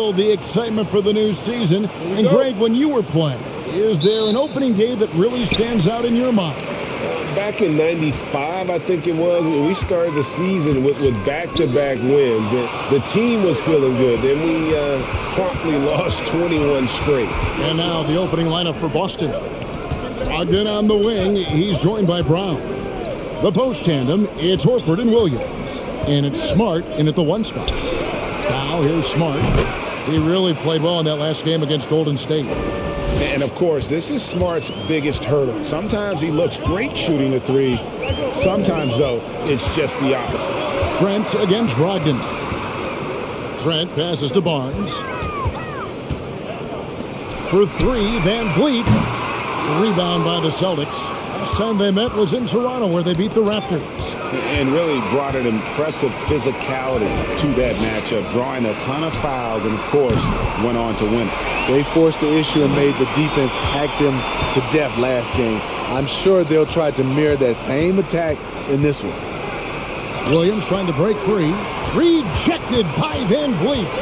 build the excitement for the new season. And Greg, when you were playing, is there an opening day that really stands out in your mind? Back in '95, I think it was, when we started the season with back-to-back wins. The team was feeling good. Then we promptly lost 21 straight. And now the opening lineup for Boston. Ogden on the wing. He's joined by Brown. The post tandem, it's Horford and Williams. And it's Smart in at the 1 spot. Now here's Smart. He really played well in that last game against Golden State. And, of course, this is Smart's biggest hurdle. Sometimes he looks great shooting the 3. Sometimes, though, it's just the opposite. Trent against Brogdon. Trent passes to Barnes. For 3, Van Vliet. Rebound by the Celtics. Last time they met was in Toronto, where they beat the Raptors. And really brought an impressive physicality to that matchup, drawing a ton of fouls and, of course, went on to win it. They forced the issue and made the defense hack them to death last game. I'm sure they'll try to mirror that same attack in this one. Williams trying to break free. Rejected by Van Vliet.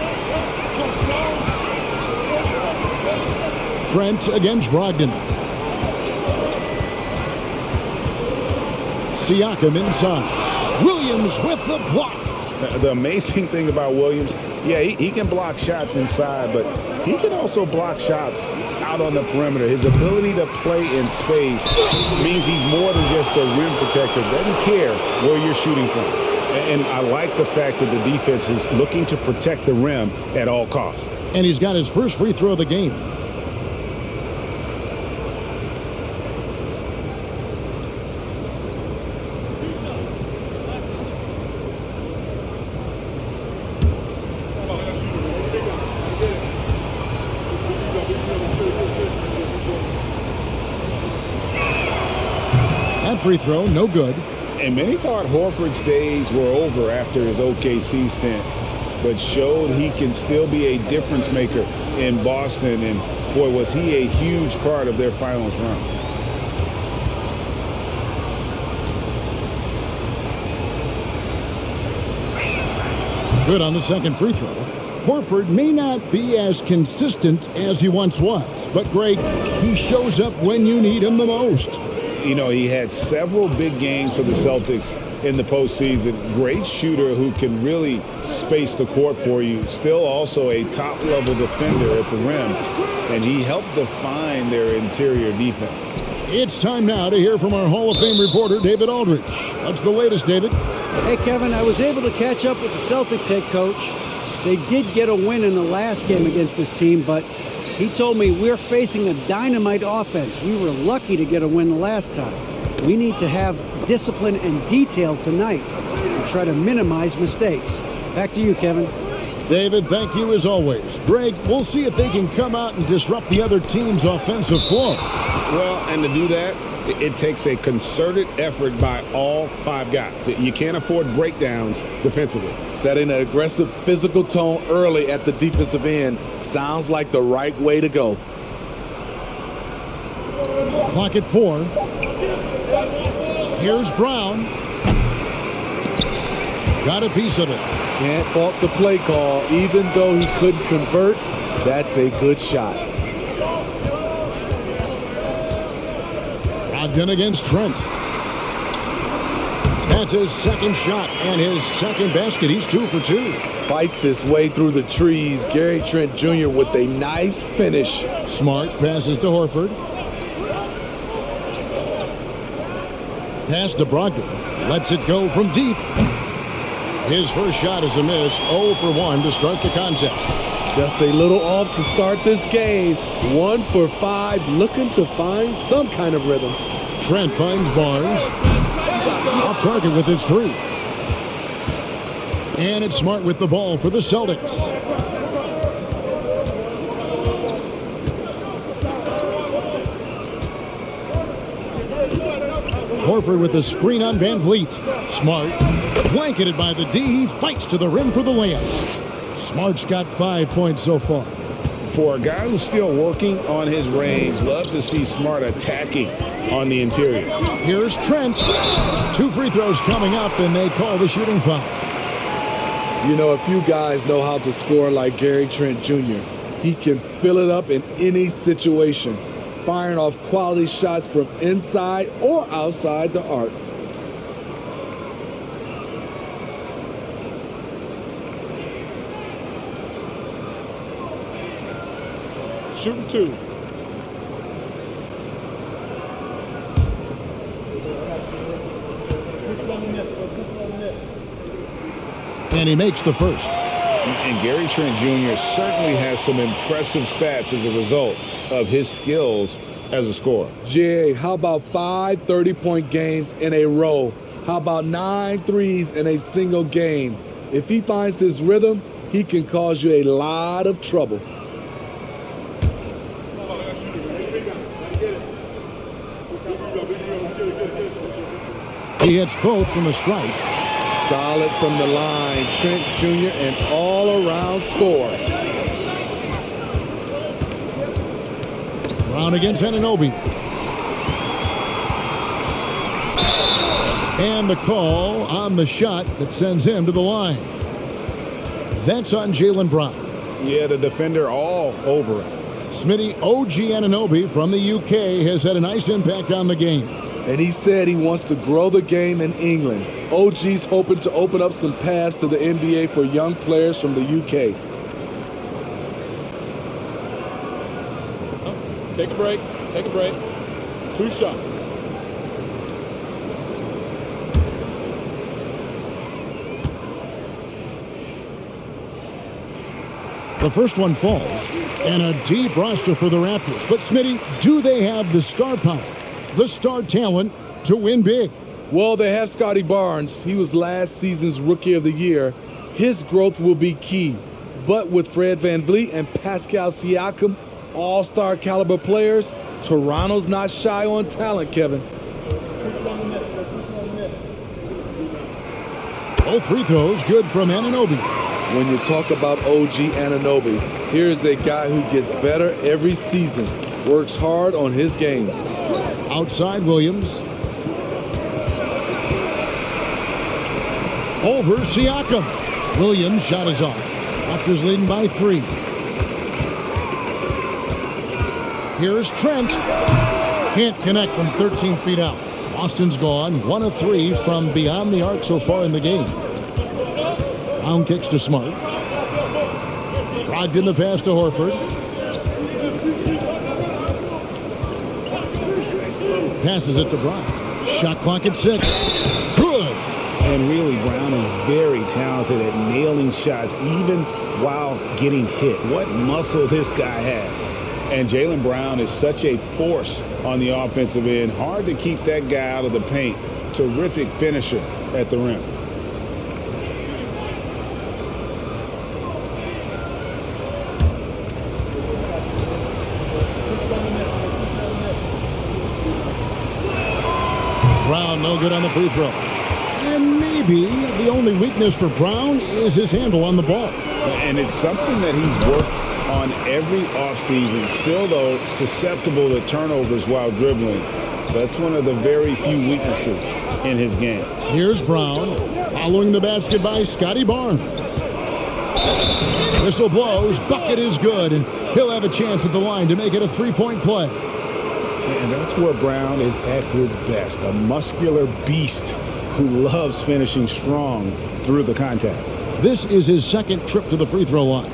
Trent against Brogdon. Siakam inside. Williams with the block. The amazing thing about Williams, yeah, he can block shots inside, but he can also block shots out on the perimeter. His ability to play in space means he's more than just a rim protector. Doesn't care where you're shooting from. And I like the fact that the defense is looking to protect the rim at all costs. And he's got his first free throw of the game. Free throw, no good. And many thought Horford's days were over after his OKC stint, but showed he can still be a difference maker in Boston. And boy, was he a huge part of their finals run. Good on the second free throw. Horford may not be as consistent as he once was, but Greg, he shows up when you need him the most. You know, he had several big games for the Celtics in the postseason. Great shooter who can really space the court for you. Still also a top-level defender at the rim. And he helped define their interior defense. It's time now to hear from our Hall of Fame reporter, David Aldridge. What's the latest, David? Hey, Kevin, I was able to catch up with the Celtics head coach. They did get a win in the last game against this team, but he told me we're facing a dynamite offense. We were lucky to get a win the last time. We need to have discipline and detail tonight and try to minimize mistakes. Back to you, Kevin. David, thank you as always. Greg, we'll see if they can come out and disrupt the other team's offensive flow. Well, and to do that, it takes a concerted effort by all 5 guys. You can't afford breakdowns defensively. Setting an aggressive physical tone early at the defensive end sounds like the right way to go. Clock at 4. Here's Brown. Got a piece of it. Can't fault the play call. Even though he couldn't convert, that's a good shot. Ogden against Trent. That's his second shot and his second basket. He's 2 for 2. Fights his way through the trees. Gary Trent Jr. with a nice finish. Smart passes to Horford. Pass to Brogdon. Lets it go from deep. His first shot is a miss. 0 for 1 to start the contest. Just a little off to start this game. 1 for 5, looking to find some kind of rhythm. Trent finds Barnes. Off target with his 3. And it's Smart with the ball for the Celtics. Horford with the screen on Van Vliet. Smart, blanketed by the D. He fights to the rim for the layup. Smart's got 5 points so far. For a guy who's still working on his range, love to see Smart attacking on the interior. Here's Trent. 2 free throws coming up, and they call the shooting foul. You know, a few guys know how to score like Gary Trent Jr. He can fill it up in any situation, firing off quality shots from inside or outside the arc. Shooting 2. And he makes the first. And Gary Trent Jr. certainly has some impressive stats as a result of his skills as a scorer. Jay, how about 5 30-point games in a row? How about 9 threes in a single game? If he finds his rhythm, he can cause you a lot of trouble. He hits both from the strike. Solid from the line, Trent Jr., an all-around scorer. Brown against Anunoby. And the call on the shot that sends him to the line. That's on Jaylen Brown. Yeah, the defender all over it. Smitty, OG Anunoby from the UK has had a nice impact on the game. And he said he wants to grow the game in England. OG's hoping to open up some paths to the NBA for young players from the UK. Take a break. Take a break. 2 shots. The first one falls, and a deep roster for the Raptors. But, Smitty, do they have the star power, the star talent to win big? Well, they have Scotty Barnes. He was last season's Rookie of the Year. His growth will be key. But with Fred VanVleet and Pascal Siakam, all-star caliber players, Toronto's not shy on talent, Kevin. Both free throws good from Anunoby. When you talk about OG Anunoby, here is a guy who gets better every season, works hard on his game. Outside Williams. Over Siakam. Williams' shot is off. Raptors leading by 3. Here's Trent. Can't connect from 13 feet out. Boston's gone 1 of 3 from beyond the arc so far in the game. Brown kicks to Smart. Brogdon the pass to Horford. Passes it to Brown. Shot clock at 6. Good. And really, Brown is very talented at nailing shots even while getting hit. What muscle this guy has. And Jaylen Brown is such a force on the offensive end. Hard to keep that guy out of the paint. Terrific finisher at the rim. Brown no good on the free throw. And maybe the only weakness for Brown is his handle on the ball. And it's something that he's worked on every offseason. Still, though, susceptible to turnovers while dribbling. That's one of the very few weaknesses in his game. Here's Brown following the basket by Scotty Barnes. Whistle blows. Bucket is good, and he'll have a chance at the line to make it a 3-point play. And that's where Brown is at his best. A muscular beast who loves finishing strong through the contact. This is his second trip to the free throw line.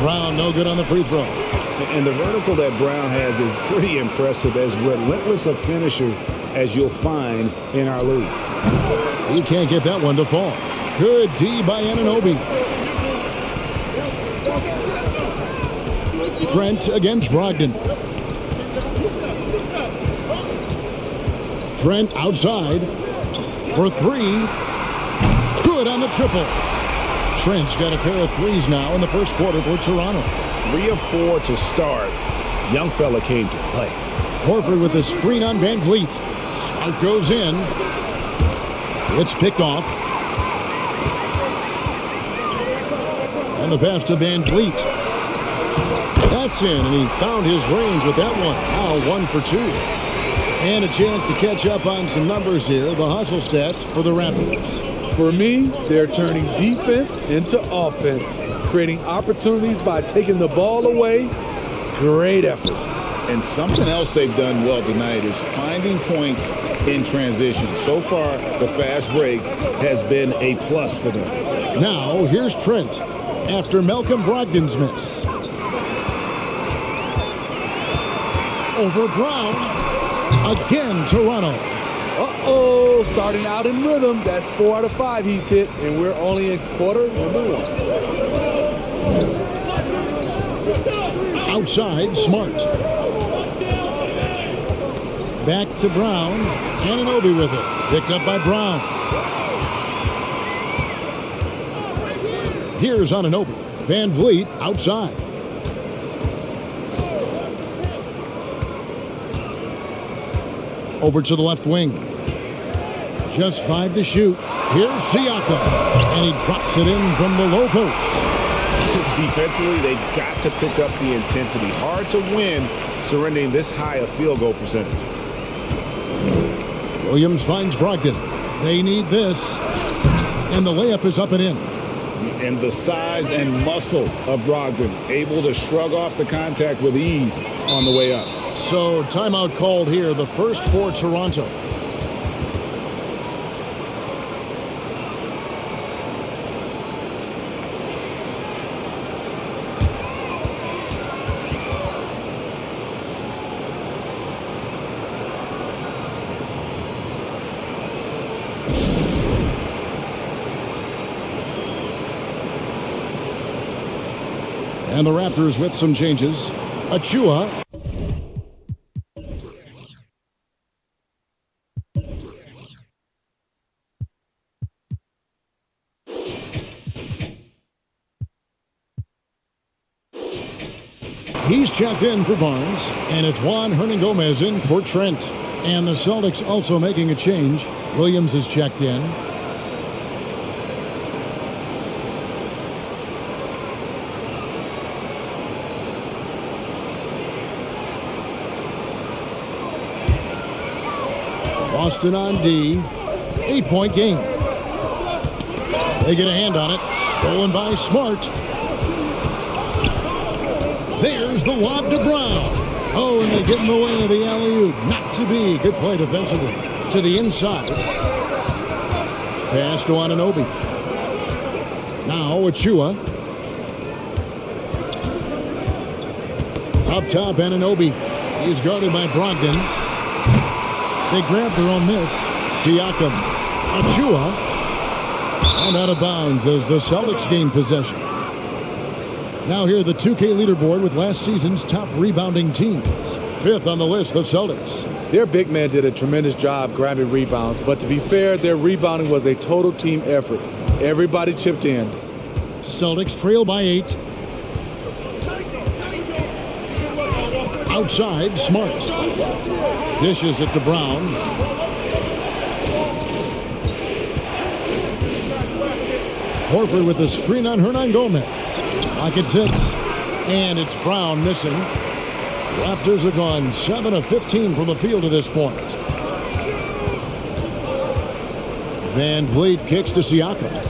Brown no good on the free throw. And the vertical that Brown has is pretty impressive, as relentless a finisher as you'll find in our league. He can't get that one to fall. Good D by Anunoby. Trent against Brogdon. Trent outside for 3. Good on the triple. Trent's got a pair of threes now in the first quarter for Toronto. 3 of 4 to start. Young fella came to play. Horford with the screen on VanVleet. Smart goes in. It's picked off. And the pass to Van Vliet. That's in, and he found his range with that one. Now 1 for 2. And a chance to catch up on some numbers here. The hustle stats for the Raptors. For me, they're turning defense into offense, creating opportunities by taking the ball away. Great effort. And something else they've done well tonight is finding points in transition. So far, the fast break has been a plus for them. Now, here's Trent after Malcolm Brogdon's miss. Over Brown. Again, Toronto. Uh-oh, starting out in rhythm. That's 4 out of 5 he's hit, and we're only in quarter number 1. Outside, Smart. Back to Brown. Anunoby with it. Picked up by Brown. Here's Anunoby. Van Vliet outside. Over to the left wing. Just 5 to shoot. Here's Siakam. And he drops it in from the low post. Defensively, they got to pick up the intensity. Hard to win surrendering this high a field goal percentage. Williams finds Brogdon. They need this. And the layup is up and in. And the size and muscle of Brogdon, able to shrug off the contact with ease on the way up. So timeout called here, the first for Toronto. And the Raptors with some changes. Achua. He's checked in for Barnes, and it's Juan Hernan-Gomez in for Trent. And the Celtics also making a change. Williams is checked in. Boston on D. 8-point game. They get a hand on it. Stolen by Smart. There's the lob to Brown. Oh, and they get in the way of the alley-oop. Not to be. Good play defensively. To the inside. Pass to Anunoby. Now Achua. Up top, Anunoby. He's guarded by Brogdon. They grab their own miss. Siakam. Achua. And out of bounds as the Celtics gain possession. Now here the 2K leaderboard with last season's top rebounding teams. 5th on the list, the Celtics. Their big man did a tremendous job grabbing rebounds, but to be fair, their rebounding was a total team effort. Everybody chipped in. Celtics trail by 8. Outside, Smart. Dishes it to Brown. Horford with the screen on Hernan-Gomez. Clock at 6. And it's Brown missing. Raptors are gone 7 of 15 from the field to this point. Van Vliet kicks to Siakam.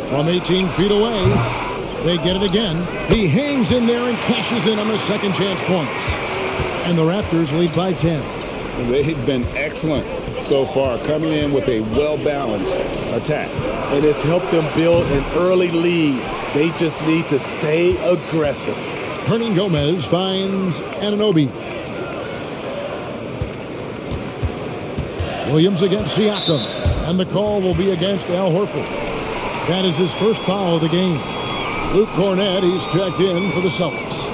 From 18 feet away, they get it again. He hangs in there and cashes in on the second chance points. And the Raptors lead by 10. They've been excellent so far, coming in with a well-balanced attack. And it's helped them build an early lead. They just need to stay aggressive. Hernan-Gomez finds Anunoby. Williams against Siakam. And the call will be against Al Horford. That is his first foul of the game. Luke Cornett, he's checked in for the Celtics.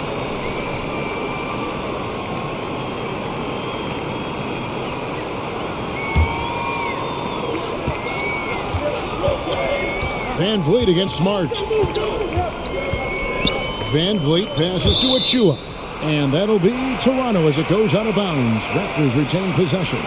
Van Vliet against Smart. Van Vliet passes to Achua. And that'll be Toronto as it goes out of bounds. Raptors retain possession.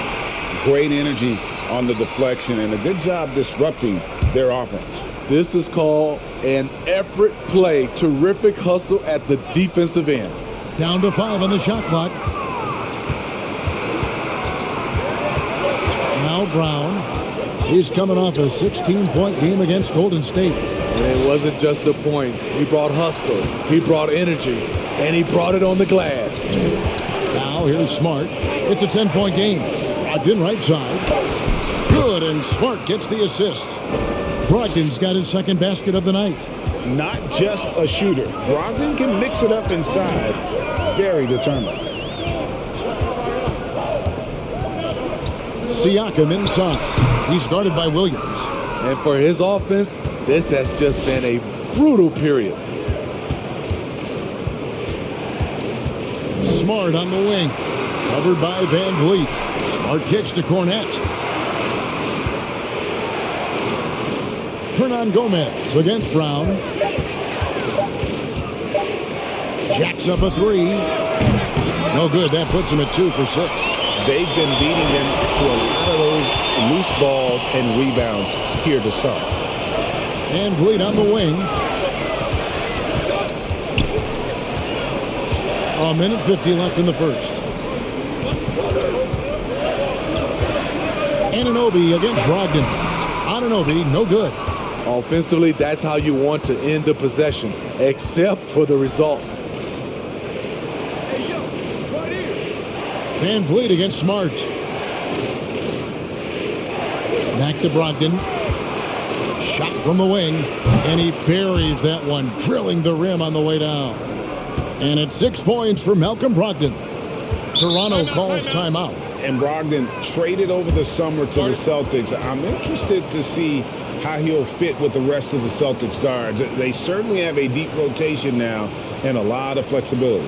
Great energy on the deflection, and a good job disrupting their offense. This is called an effort play. Terrific hustle at the defensive end. Down to 5 on the shot clock. Now Brown. He's coming off a 16-point game against Golden State. And it wasn't just the points. He brought hustle. He brought energy. And he brought it on the glass. Now here's Smart. It's a 10-point game. Brogdon right side. Good, and Smart gets the assist. Brogdon's got his second basket of the night. Not just a shooter. Brogdon can mix it up inside. Very determined. Siakam inside. He's guarded by Williams. And for his offense, this has just been a brutal period. Smart on the wing. Covered by Van Vliet. Smart kicks to Cornette. Hernan Gomez against Brown. Jacks up a 3. No good. That puts him at 2 for 6. They've been beating them to a lot of those loose balls and rebounds here to start. And Vliet on the wing. A minute 50 left in the first. Anunoby against Brogdon. Anunoby, no good. Offensively, that's how you want to end the possession, except for the result. Van Vliet against Smart. Back to Brogdon. Shot from the wing. And he buries that one, drilling the rim on the way down. And it's 6 points for Malcolm Brogdon. Toronto calls timeout. And Brogdon traded over the summer to the Celtics. I'm interested to see how he'll fit with the rest of the Celtics guards. They certainly have a deep rotation now and a lot of flexibility.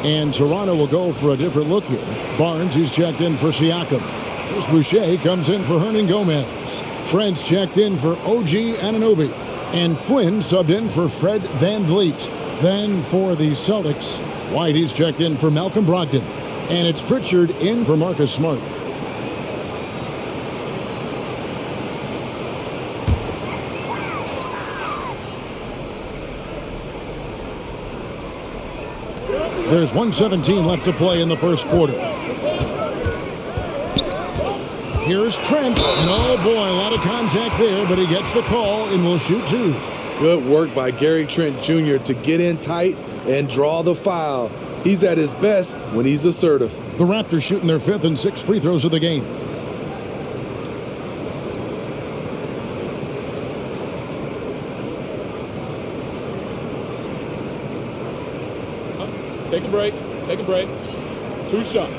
And Toronto will go for a different look here. Barnes, he's checked in for Siakam. Here's Boucher, comes in for Hernan Gomez. Trent's checked in for OG Anunoby. And Flynn subbed in for Fred Van Vliet. Then for the Celtics, White, he's checked in for Malcolm Brogdon. And it's Pritchard in for Marcus Smart. There's 1:17 left to play in the first quarter. Here's Trent. And oh boy, a lot of contact there, but he gets the call and will shoot 2. Good work by Gary Trent Jr. to get in tight and draw the foul. He's at his best when he's assertive. The Raptors shooting their 5th and 6th free throws of the game. Take a break. Take a break. 2 shots.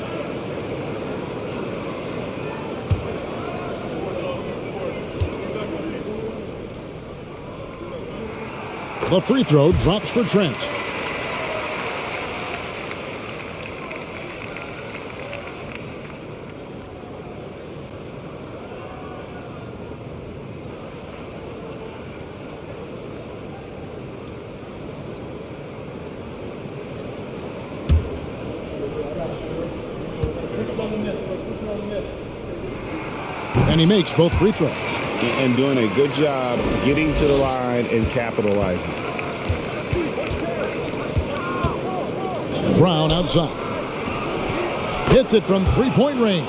The free throw drops for Trent. And he makes both free throws. And doing a good job getting to the line and capitalizing. Brown outside. Hits it from three-point range.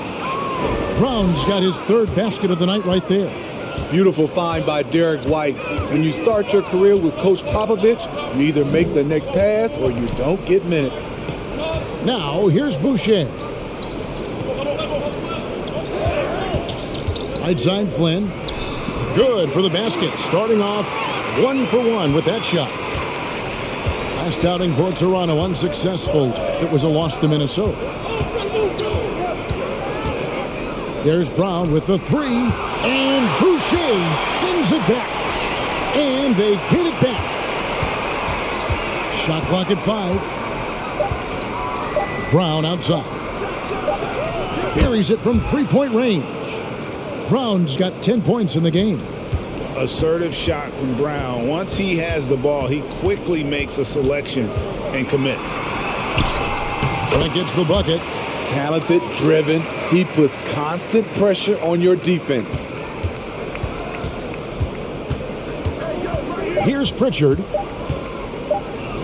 Brown's got his third basket of the night right there. Beautiful find by Derek White. When you start your career with Coach Popovich, you either make the next pass or you don't get minutes. Now, here's Boucher. Right side, Flynn. Good for the basket. Starting off 1 for 1 with that shot. Last outing for Toronto, unsuccessful. It was a loss to Minnesota. There's Brown with the three. And Boucher sends it back. And they get it back. Shot clock at 5. Brown outside. Buries it from three-point range. Brown's got 10 points in the game. Assertive shot from Brown. Once he has the ball, he quickly makes a selection and commits. Trent gets the bucket. Talented, driven. He puts constant pressure on your defense. Here's Pritchard.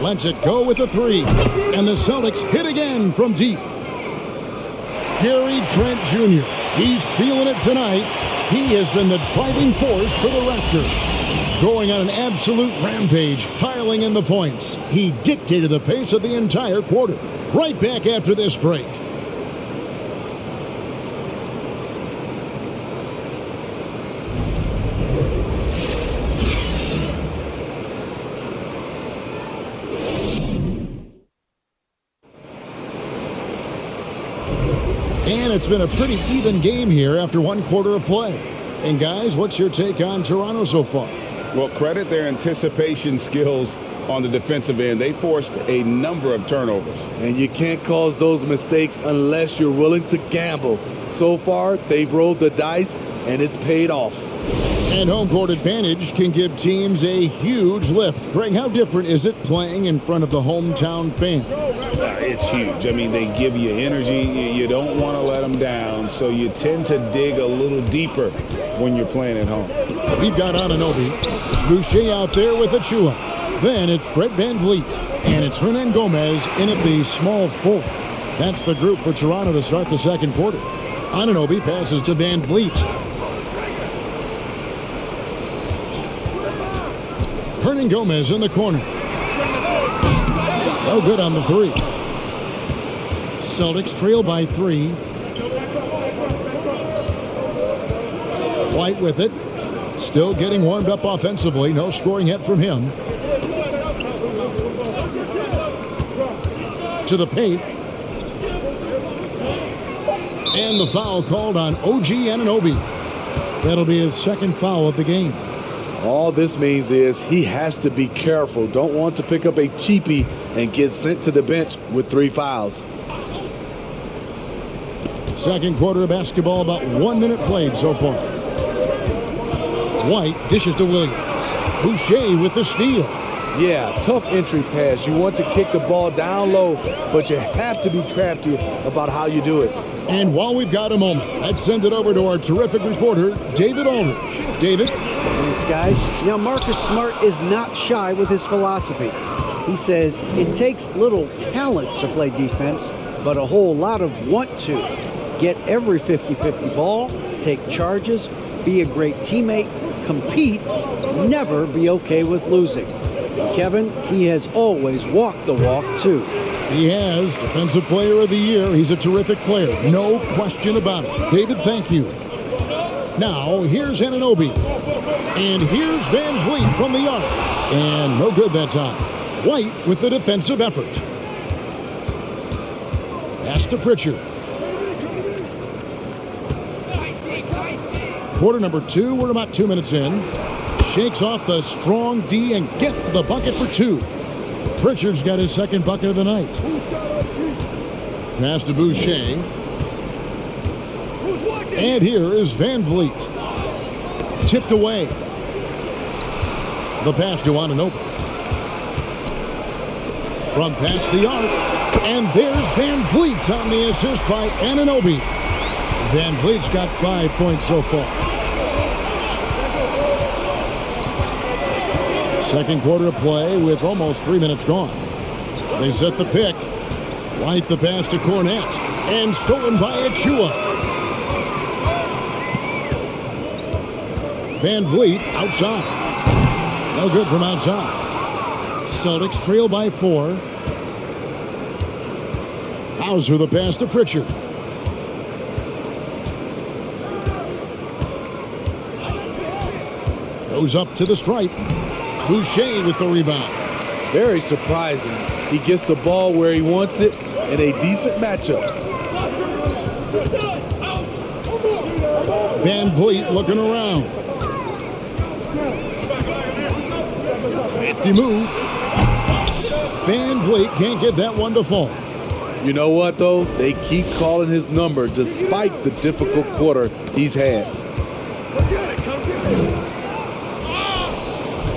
Lets it go with a three. And the Celtics hit again from deep. Gary Trent Jr. He's feeling it tonight. He has been the driving force for the Raptors. Going on an absolute rampage, piling in the points. He dictated the pace of the entire quarter. Right back after this break. And it's been a pretty even game here after one quarter of play. And guys, what's your take on Toronto so far? Well, credit their anticipation skills on the defensive end. They forced a number of turnovers. And you can't cause those mistakes unless you're willing to gamble. So far, they've rolled the dice, and it's paid off. And home court advantage can give teams a huge lift. Greg, how different is it playing in front of the hometown fans? It's huge. I mean, they give you energy. You don't want to let them down, so you tend to dig a little deeper when you're playing at home. We've got Anunoby. It's Boucher out there with Achua. Then it's Fred VanVleet. And it's Hernan Gomez in at the small forward. That's the group for Toronto to start the second quarter. Anunoby passes to VanVleet. Hernan Gomez in the corner. No good on the three. Celtics trail by 3. White with it. Still getting warmed up offensively. No scoring yet from him. To the paint. And the foul called on OG Anunoby. That'll be his second foul of the game. All this means is he has to be careful. Don't want to pick up a cheapie and get sent to the bench with 3 fouls. Second quarter of basketball, about 1 minute played so far. White dishes to Williams. Boucher with the steal. Yeah, tough entry pass. You want to kick the ball down low, but you have to be crafty about how you do it. And while we've got a moment, let's send it over to our terrific reporter, David Aldridge. David? Thanks, guys. Now, Marcus Smart is not shy with his philosophy. He says it takes little talent to play defense, but a whole lot of want to. Get every 50-50 ball, take charges, be a great teammate, compete, never be okay with losing. And Kevin, he has always walked the walk, too. He has. Defensive Player of the Year. He's a terrific player. No question about it. David, thank you. Now, here's Anunoby. And here's VanVleet from the arc. And no good that time. White with the defensive effort. Pass to Pritchard. Quarter number 2. We're about 2 minutes in. Shakes off the strong D and gets to the bucket for 2. Pritchard's got his second bucket of the night. Pass to Boucher. And here is VanVleet. Tipped away. The pass to Anunoby. From past the arc. And there's Van Vliet on the assist by Anunoby. Van Vliet's got 5 points so far. Second quarter of play with almost 3 minutes gone. They set the pick. White the pass to Cornette. And stolen by Achua. Van Vliet outside. No good from outside. Celtics trail by 4. Hauser the pass to Pritchard. Goes up to the stripe. Boucher with the rebound. Very surprising. He gets the ball where he wants it in a decent matchup. Van Vliet looking around. Safety move. Van Vliet can't get that one to fall. You know what, though? They keep calling his number despite the difficult quarter he's had.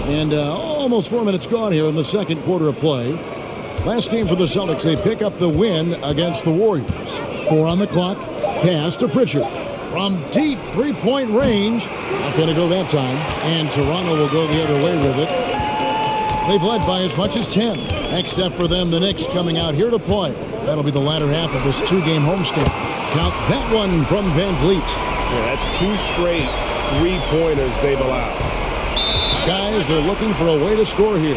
And almost 4 minutes gone here in the second quarter of play. Last game for the Celtics, they pick up the win against the Warriors. 4 on the clock. Pass to Pritchard. From deep three-point range. Not going to go that time. And Toronto will go the other way with it. They've led by as much as 10. Next step for them, the Knicks coming out here to play. That'll be the latter half of this 2-game homestand. Count that one from Van Vliet. Yeah, that's 2 straight three-pointers they've allowed. Guys, they're looking for a way to score here.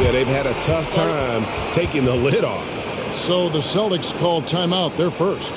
Yeah, they've had a tough time taking the lid off. So the Celtics called timeout. They're first.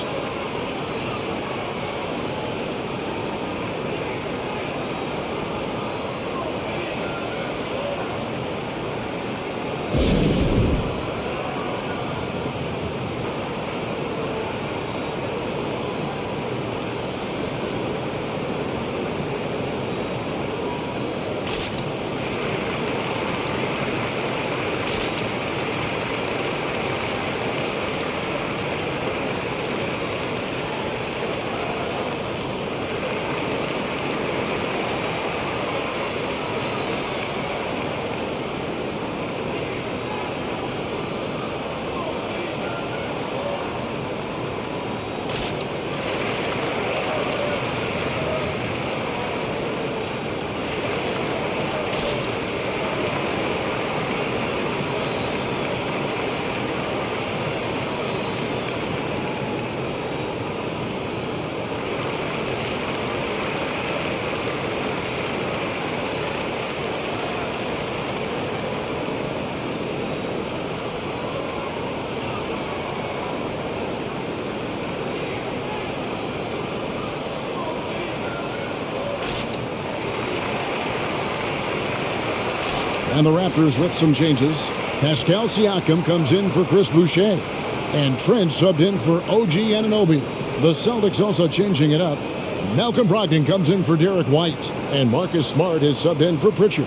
And the Raptors with some changes. Pascal Siakam comes in for Chris Boucher. And Trent subbed in for OG Anunoby. The Celtics also changing it up. Malcolm Brogdon comes in for Derek White. And Marcus Smart is subbed in for Pritchard.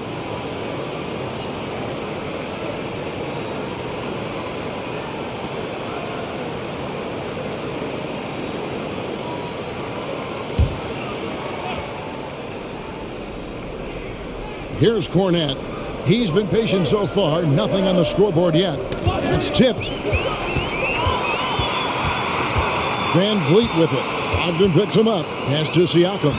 Here's Cornette. He's been patient so far. Nothing on the scoreboard yet. It's tipped. Van Vliet with it. Ogden picks him up. Pass to Siakam.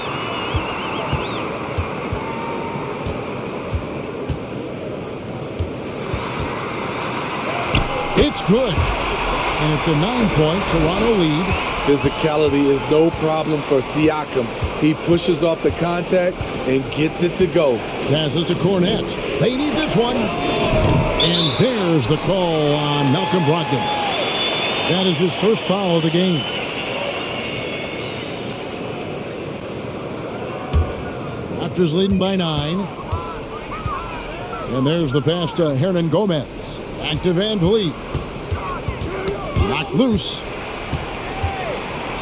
It's good. And it's a 9-point Toronto lead. Physicality is no problem for Siakam. He pushes off the contact and gets it to go. Passes to Cornette. They need this one. And there's the call on Malcolm Brogdon. That is his first foul of the game. Raptors leading by 9. And there's the pass to Hernan Gomez. Back to Van Vliet. Knocked loose.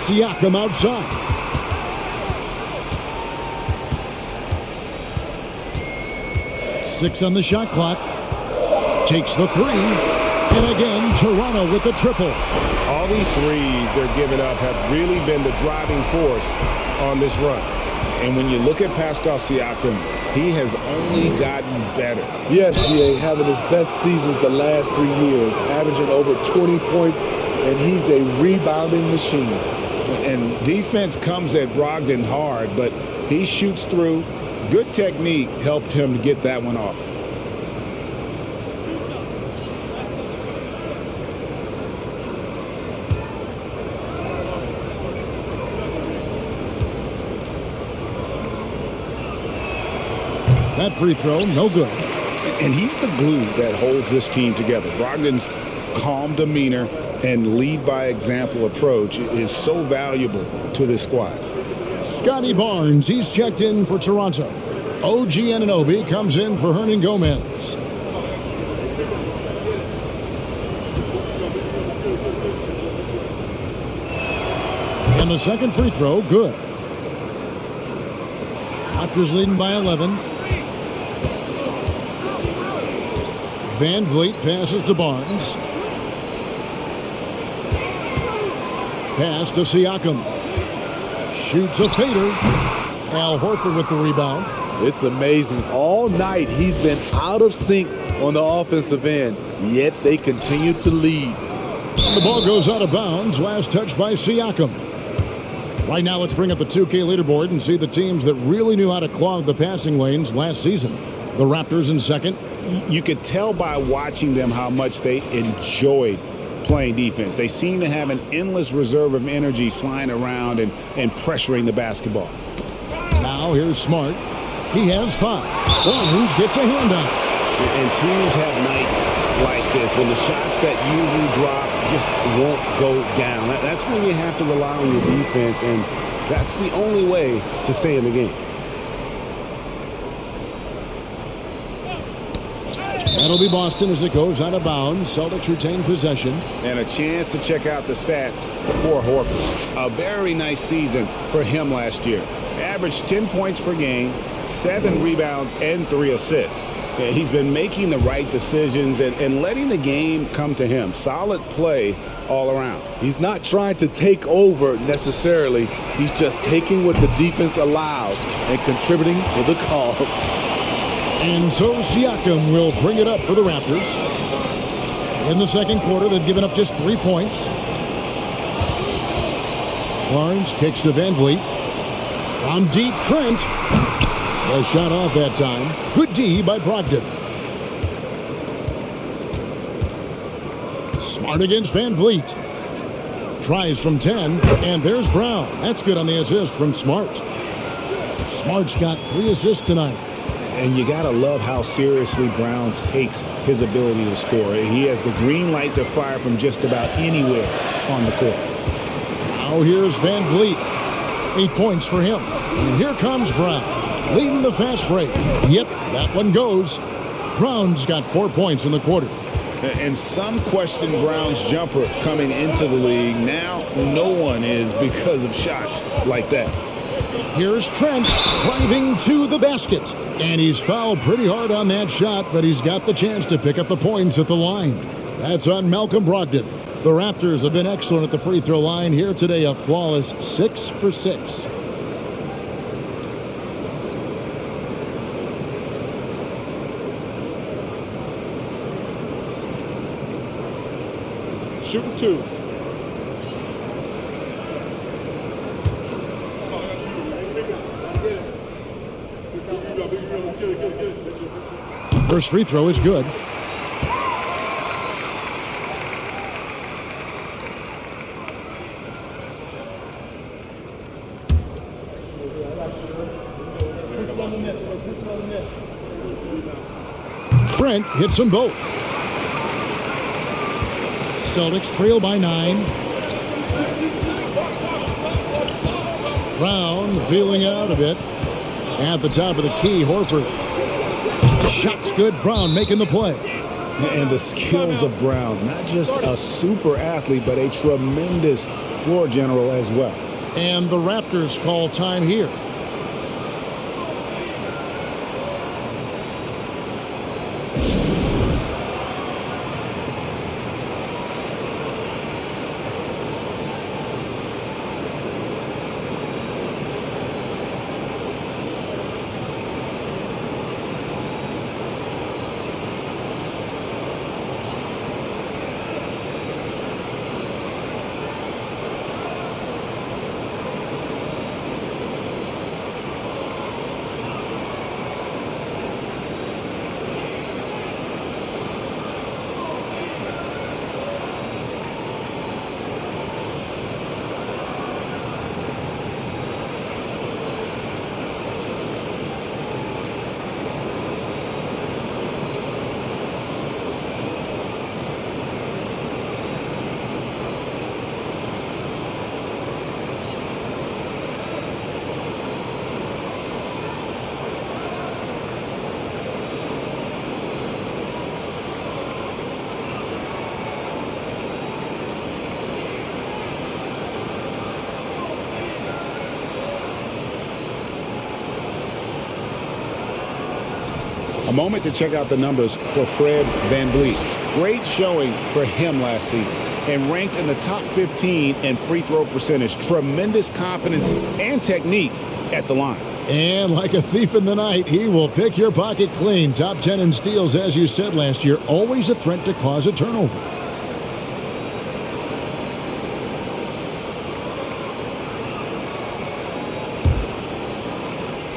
Siakam outside. Six on the shot clock. Takes the 3. And again, Toronto with the triple. All these threes they're giving up have really been the driving force on this run. And when you look at Pascal Siakam, he has only gotten better. Yes, GA, having his best seasons the last 3 years, averaging over 20 points, and he's a rebounding machine. And defense comes at Brogdon hard, but he shoots through. Good technique helped him to get that one off. That free throw, no good. And he's the glue that holds this team together. Brogdon's calm demeanor and lead by example approach is so valuable to this squad. Scotty Barnes, he's checked in for Toronto. OG Anunoby comes in for Hernan Gomez. And the second free throw, good. Raptors leading by 11. Van Vliet passes to Barnes. Pass to Siakam. Shoots a fader. Al Horford with the rebound. It's amazing. All night he's been out of sync on the offensive end, yet they continue to lead. And the ball goes out of bounds. Last touch by Siakam. Right now, let's bring up the 2K leaderboard and see the teams that really knew how to clog the passing lanes last season. The Raptors in second. You could tell by watching them how much they enjoyed playing defense. They seem to have an endless reserve of energy flying around and pressuring the basketball. Now here's Smart. He has 5. Barnes gets a handout. And teams have nights like this when the shots that usually drop just won't go down. That's when you have to rely on your defense, and that's the only way to stay in the game. That'll be Boston as it goes out of bounds. Celtics retain possession. And a chance to check out the stats for Horford. A very nice season for him last year. Averaged 10 points per game, 7 rebounds, and 3 assists. And he's been making the right decisions and letting the game come to him. Solid play all around. He's not trying to take over necessarily. He's just taking what the defense allows and contributing to the cause. And so Siakam will bring it up for the Raptors. In the second quarter, they've given up just 3 points. Barnes kicks to Van Vliet. From deep, Trent. A shot off that time. Good D by Brogdon. Smart against Van Vliet. Tries from 10, and there's Brown. That's good on the assist from Smart. Smart's got 3 assists tonight. And you got to love how seriously Brown takes his ability to score. He has the green light to fire from just about anywhere on the court. Now here's Van Vliet. 8 points for him. And here comes Brown, leading the fast break. Yep, that one goes. Brown's got 4 points in the quarter. And some question Brown's jumper coming into the league. Now no one is because of shots like that. Here's Trent driving to the basket. And he's fouled pretty hard on that shot, but he's got the chance to pick up the points at the line. That's on Malcolm Brogdon. The Raptors have been excellent at the free throw line here today, a flawless 6 for 6. Shooting 2. First free throw is good. Trent hits them both. Celtics trail by 9. Brown feeling out a bit. At the top of the key, Horford. Shot's good. Brown making the play. And the skills of Brown, not just a super athlete, but a tremendous floor general as well. And the Raptors call time here. A moment to check out the numbers for Fred VanVleet. Great showing for him last season and ranked in the top 15 in free throw percentage. Tremendous confidence and technique at the line. And like a thief in the night, he will pick your pocket clean. Top 10 in steals, as you said last year. Always a threat to cause a turnover.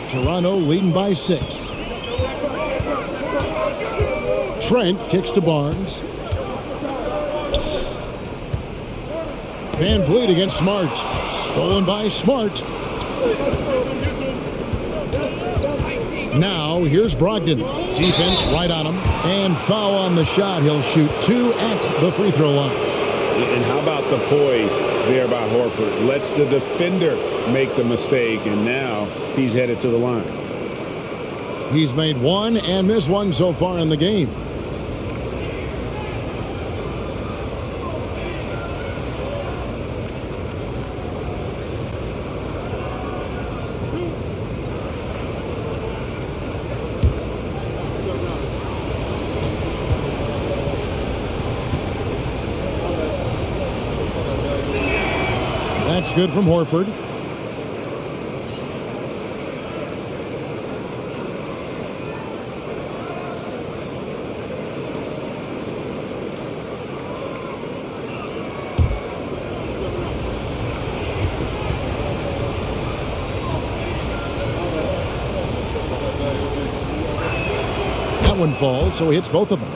Toronto leading by 6. Trent kicks to Barnes. VanVleet against Smart. Stolen by Smart. Now here's Brogdon. Defense right on him. And foul on the shot. He'll shoot 2 at the free throw line. And how about the poise there by Horford? Lets the defender make the mistake, and now he's headed to the line. He's made 1 and missed 1 so far in the game. That's good from Horford. That one falls, so he hits both of them.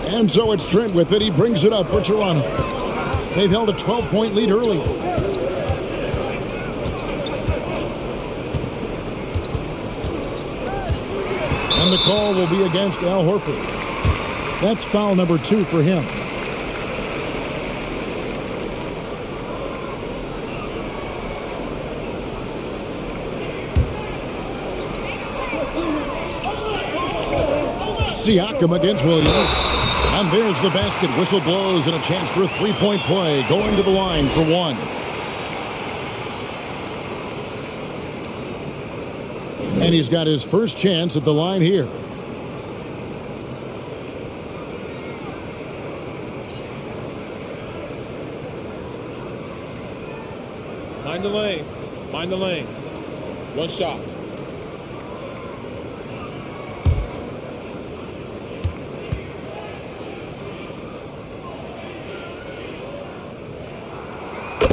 And so it's Trent with it. He brings it up for Toronto. They've held a 12-point lead early. And the call will be against Al Horford. That's foul number 2 for him. Siakam against Williams. And there's the basket. Whistle blows and a chance for a three-point play. Going to the line for 1. And he's got his first chance at the line here. Mind the lanes. Mind the lanes. 1 shot.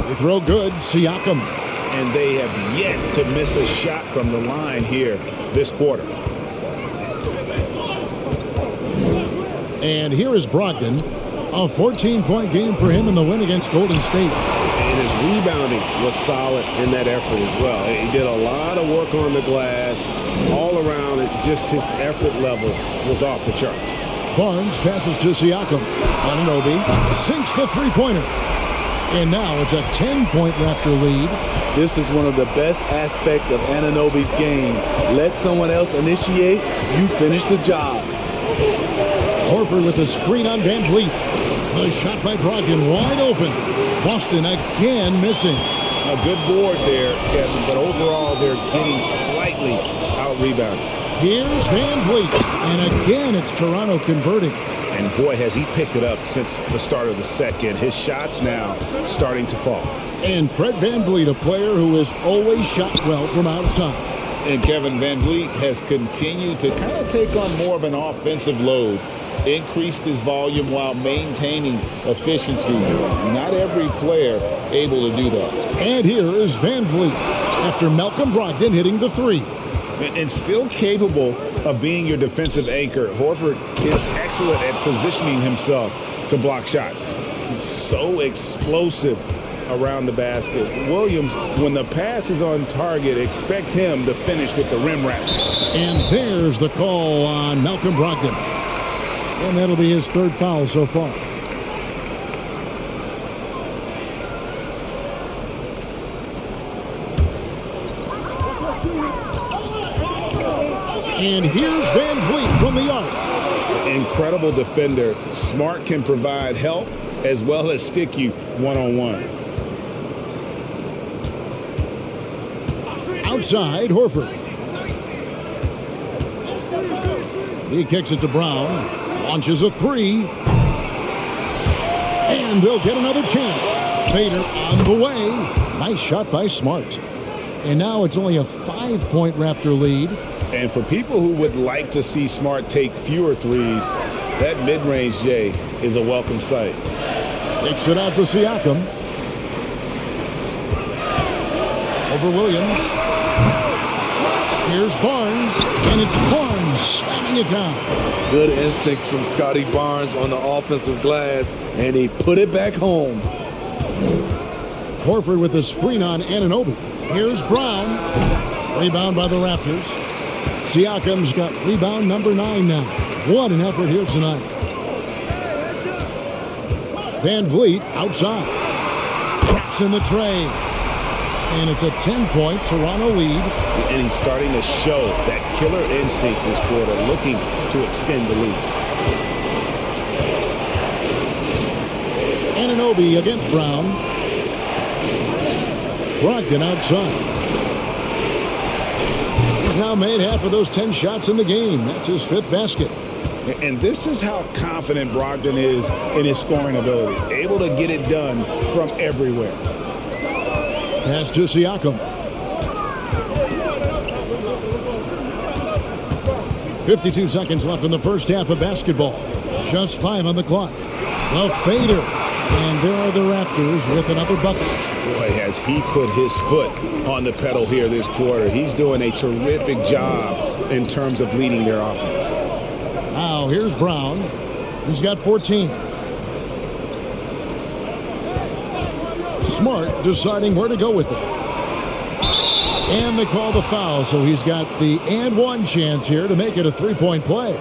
They throw good. Siakam. And they have yet to miss a shot from the line here this quarter. And here is Brogdon. A 14-point game for him in the win against Golden State. And his rebounding was solid in that effort as well. He did a lot of work on the glass. All around it, just his effort level was off the charts. Barnes passes to Siakam. Anunoby sinks the three-pointer. And now it's a 10-point Raptor lead. This is one of the best aspects of Anunoby's game. Let someone else initiate, you finish the job. Horford with a screen on VanVleet. The shot by Brogdon wide open. Boston again missing. A good board there, Kevin, but overall they're getting slightly out-rebounded. Here's VanVleet. And again, it's Toronto converting. And boy, has he picked it up since the start of the second. His shots now starting to fall. And Fred VanVleet, a player who has always shot well from outside. And Kevin VanVleet has continued to kind of take on more of an offensive load. Increased his volume while maintaining efficiency. Not every player able to do that. And here is VanVleet after Malcolm Brogdon hitting the 3. And still capable of being your defensive anchor. Horford is excellent at positioning himself to block shots. He's so explosive around the basket. Williams, when the pass is on target, expect him to finish with the rim wrap. And there's the call on Malcolm Brogdon. And that'll be his 3rd foul so far. And here's VanVleet from the arc. Incredible defender. Smart can provide help as well as stick you one-on-one. Outside, Horford. He kicks it to Brown. Launches a three. And they'll get another chance. Fader on the way. Nice shot by Smart. And now it's only a 5-point Raptor lead. And for people who would like to see Smart take fewer threes, that mid-range J is a welcome sight. Takes it out to Siakam. Over Williams. Here's Barnes, and it's Barnes slamming it down. Good instincts from Scotty Barnes on the offensive glass, and he put it back home. Horford with a screen on Anunoby. Here's Brown. Rebound by the Raptors. Siakam's got rebound number 9 now. What an effort here tonight. Van Vliet outside. Traps in the tray. And it's a 10-point Toronto lead. And he's starting to show that killer instinct this quarter, looking to extend the lead. Anunoby against Brown. Brogdon outside. He's now made half of those 10 shots in the game. That's his 5th basket. And this is how confident Brogdon is in his scoring ability. Able to get it done from everywhere. Pass to Siakam. 52 seconds left in the first half of basketball. Just 5 on the clock. The fader. And there are the Raptors with another bucket. Boy, has he put his foot on the pedal here this quarter. He's doing a terrific job in terms of leading their offense. Now, here's Brown. He's got 14. Smart deciding where to go with it. And they call the foul, so he's got the and one chance here to make it a 3-point play.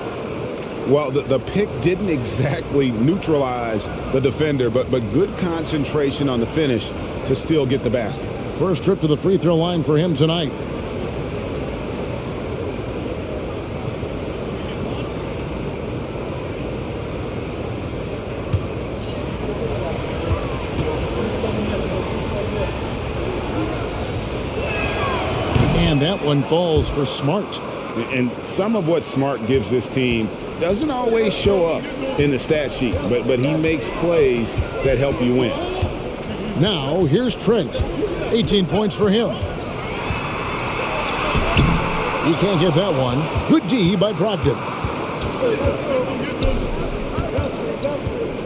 Well, the pick didn't exactly neutralize the defender, but good concentration on the finish to still get the basket. First trip to the free throw line for him tonight. And that one falls for Smart. And some of what Smart gives this team doesn't always show up in the stat sheet, but he makes plays that help you win. Now, here's Trent. 18 points for him. He can't get that one. Good D by Brogdon.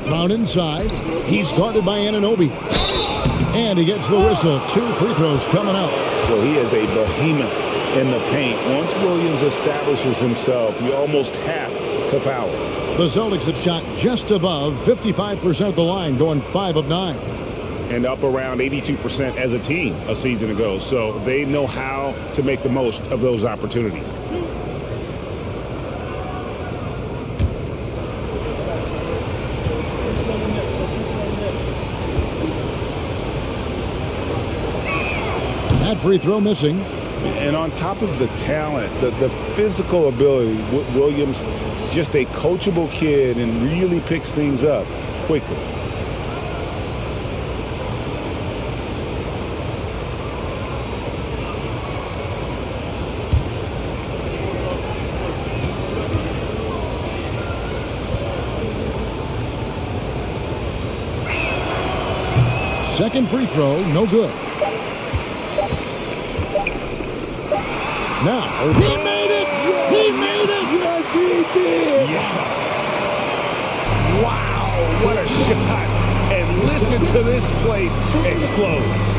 Brown inside. He's guarded by Anunoby. And he gets the whistle. 2 free throws coming up. Well, he is a behemoth in the paint. Once Williams establishes himself, you almost have to foul him. The Celtics have shot just above 55% of the line, going 5 of 9. And up around 82% as a team a season ago. So they know how to make the most of those opportunities. That free throw missing. And on top of the talent, the physical ability, Williams, just a coachable kid and really picks things up quickly. Second free throw, no good. Now, he made it! He made it! Yes, he did! Yeah. Wow, what a shot. And listen to this place explode.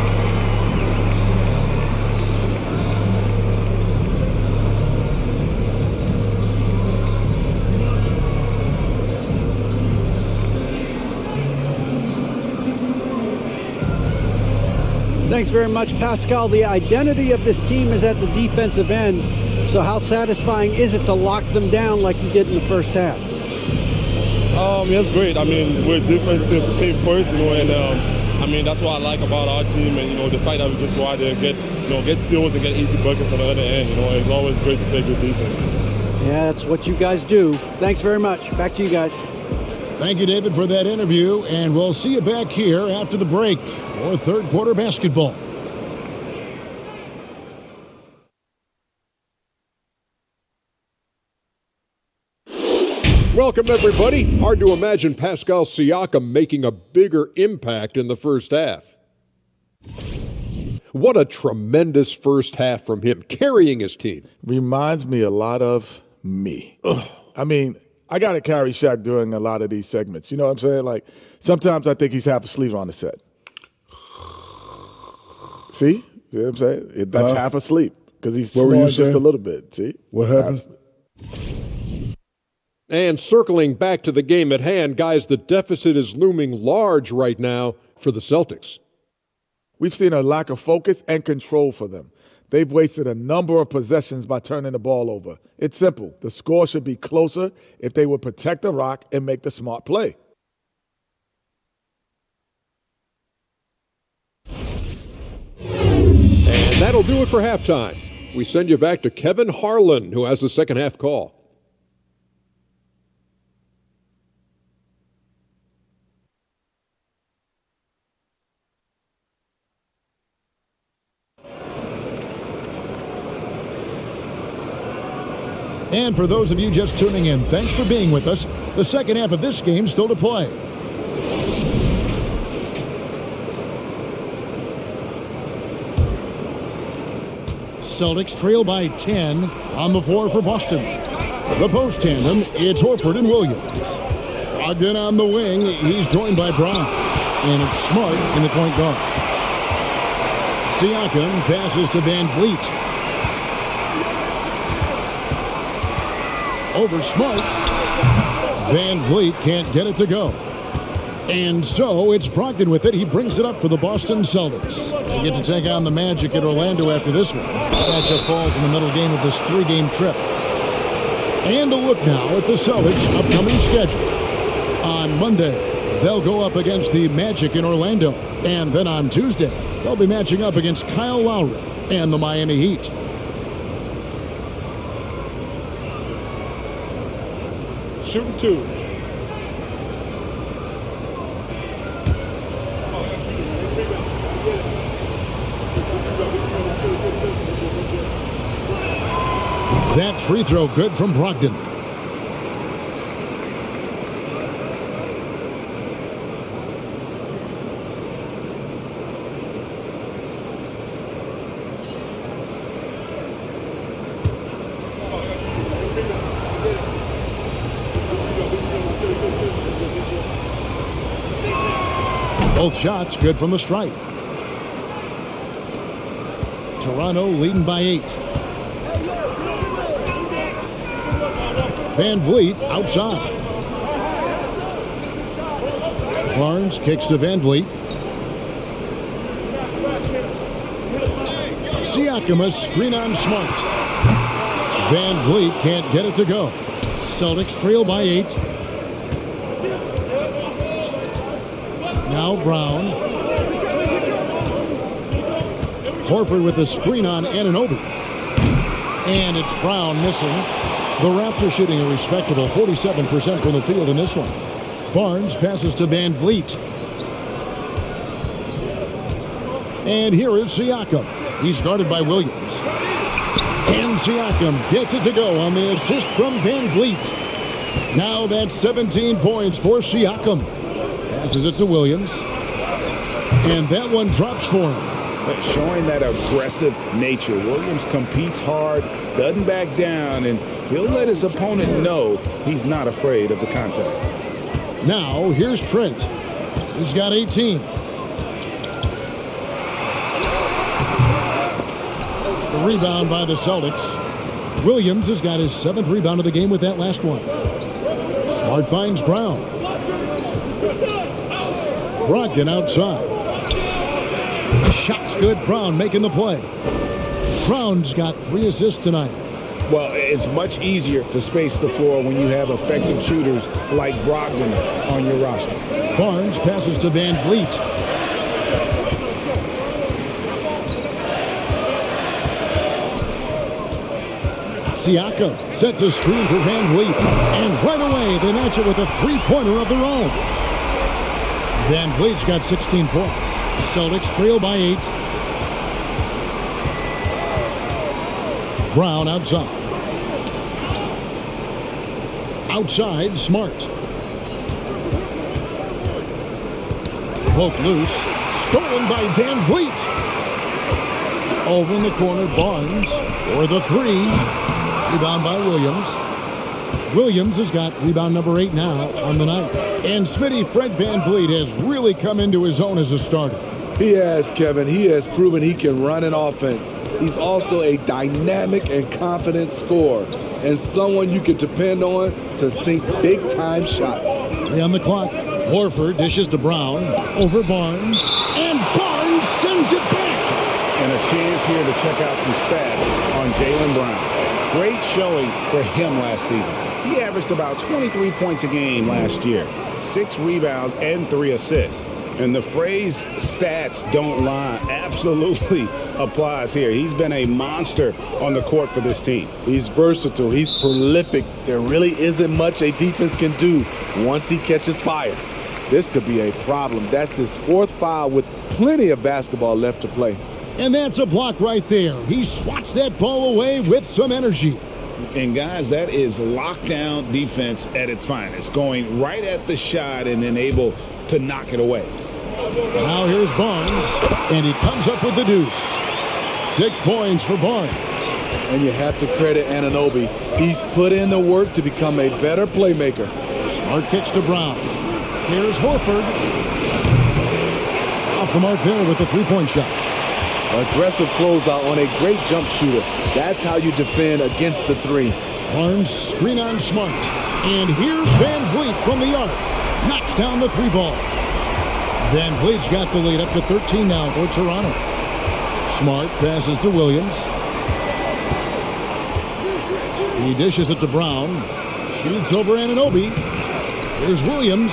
Thanks very much, Pascal. The identity of this team is at the defensive end. So how satisfying is it to lock them down like you did in the first half? It's great. I mean, we're a defensive team first, and I mean, that's what I like about our team, and the fact that we just go out there and get steals and get easy buckets on the other end. It's always great to play good defense. Yeah, that's what you guys do. Thanks very much. Back to you guys. Thank you, David, for that interview, and we'll see you back here after the break for third quarter basketball. Welcome, everybody. Hard to imagine Pascal Siakam making a bigger impact in the first half. What a tremendous first half from him, carrying his team. Reminds me a lot of me. I mean, I got to carry Shaq during a lot of these segments. You know what I'm saying? Like, sometimes I think he's half asleep on the set. See? You know what I'm saying? That's half asleep because he's snoring just a little bit. See? What happened? And circling back to the game at hand, guys, the deficit is looming large right now for the Celtics. We've seen a lack of focus and control for them. They've wasted a number of possessions by turning the ball over. It's simple. The score should be closer if they would protect the rock and make the smart play. And that'll do it for halftime. We send you back to Kevin Harlan, who has the second half call. And for those of you just tuning in, thanks for being with us. The second half of this game still to play. Celtics trail by 10 on the floor for Boston. The post tandem, it's Horford and Williams. Brogdon on the wing, he's joined by Brown. And it's Smart in the point guard. Siakam passes to Van Vliet. Over Smart. Van Vliet can't get it to go. And so it's Brogdon with it. He brings it up for the Boston Celtics. They get to take on the Magic at Orlando after this one. The matchup falls in the middle game of this three-game trip. And a look now at the Celtics' upcoming schedule. On Monday, they'll go up against the Magic in Orlando. And then on Tuesday, they'll be matching up against Kyle Lowry and the Miami Heat. Shooting two. That free throw good from Brogdon. Both shots good from the stripe. Toronto leading by 8. Van Vliet outside. Barnes kicks to Van Vliet. Siakam a screen on Smart. Van Vliet can't get it to go. Celtics trail by 8. Now Brown. Horford with a screen on Anunoby. And it's Brown missing. The Raptors shooting a respectable 47% from the field in this one. Barnes passes to Van Vliet. And here is Siakam. He's guarded by Williams. And Siakam gets it to go on the assist from Van Vliet. Now that's 17 points for Siakam. Passes it to Williams. And that one drops for him. Showing that aggressive nature. Williams competes hard, doesn't back down, and he'll let his opponent know he's not afraid of the contact. Now, here's Trent. He's got 18. The rebound by the Celtics. Williams has got his 7th rebound of the game with that last one. Smart finds Brown. Brogdon outside. Shot's good. Brown making the play. Brown's got 3 assists tonight. Well, it's much easier to space the floor when you have effective shooters like Brogdon on your roster. Barnes passes to Van Vliet. Siakam sets a screen for Van Vliet. And right away, they match it with a three-pointer of their own. Van Vliet's got 16 points. Celtics trail by 8. Brown outside. Outside, Smart. Poked loose. Stolen by Van Vliet. Over in the corner, Barnes for the three. Rebound by Williams. Williams has got rebound number 8 now on the night. And Smitty, Fred Van Vliet has really come into his own as a starter. He has, Kevin. He has proven he can run an offense. He's also a dynamic and confident scorer and someone you can depend on to sink big-time shots. 3 on the clock. Horford dishes to Brown. Over Barnes. And Barnes sends it back. And a chance here to check out some stats on Jaylen Brown. Great showing for him last season. He averaged about 23 points a game last year, 6 rebounds and 3 assists. And the phrase stats don't lie absolutely applies here. He's been a monster on the court for this team. He's versatile. He's prolific. There really isn't much a defense can do once he catches fire. This could be a problem. That's his 4th foul with plenty of basketball left to play. And that's a block right there. He swats that ball away with some energy. And guys, that is lockdown defense at its finest. Going right at the shot and then able to knock it away. Now here's Barnes, and he comes up with the deuce. 6 points for Barnes. And you have to credit Anunoby. He's put in the work to become a better playmaker. Smart kicks to Brown. Here's Horford. Off the mark there with the 3-point shot. Aggressive closeout on a great jump shooter. That's how you defend against the 3. Barnes screen on Smart. And here's Van Vliet from the arc. Knocks down the 3 ball. Van Vliet's got the lead up to 13 now for Toronto. Smart passes to Williams. He dishes it to Brown. Shoots over Anunoby. Here's Williams.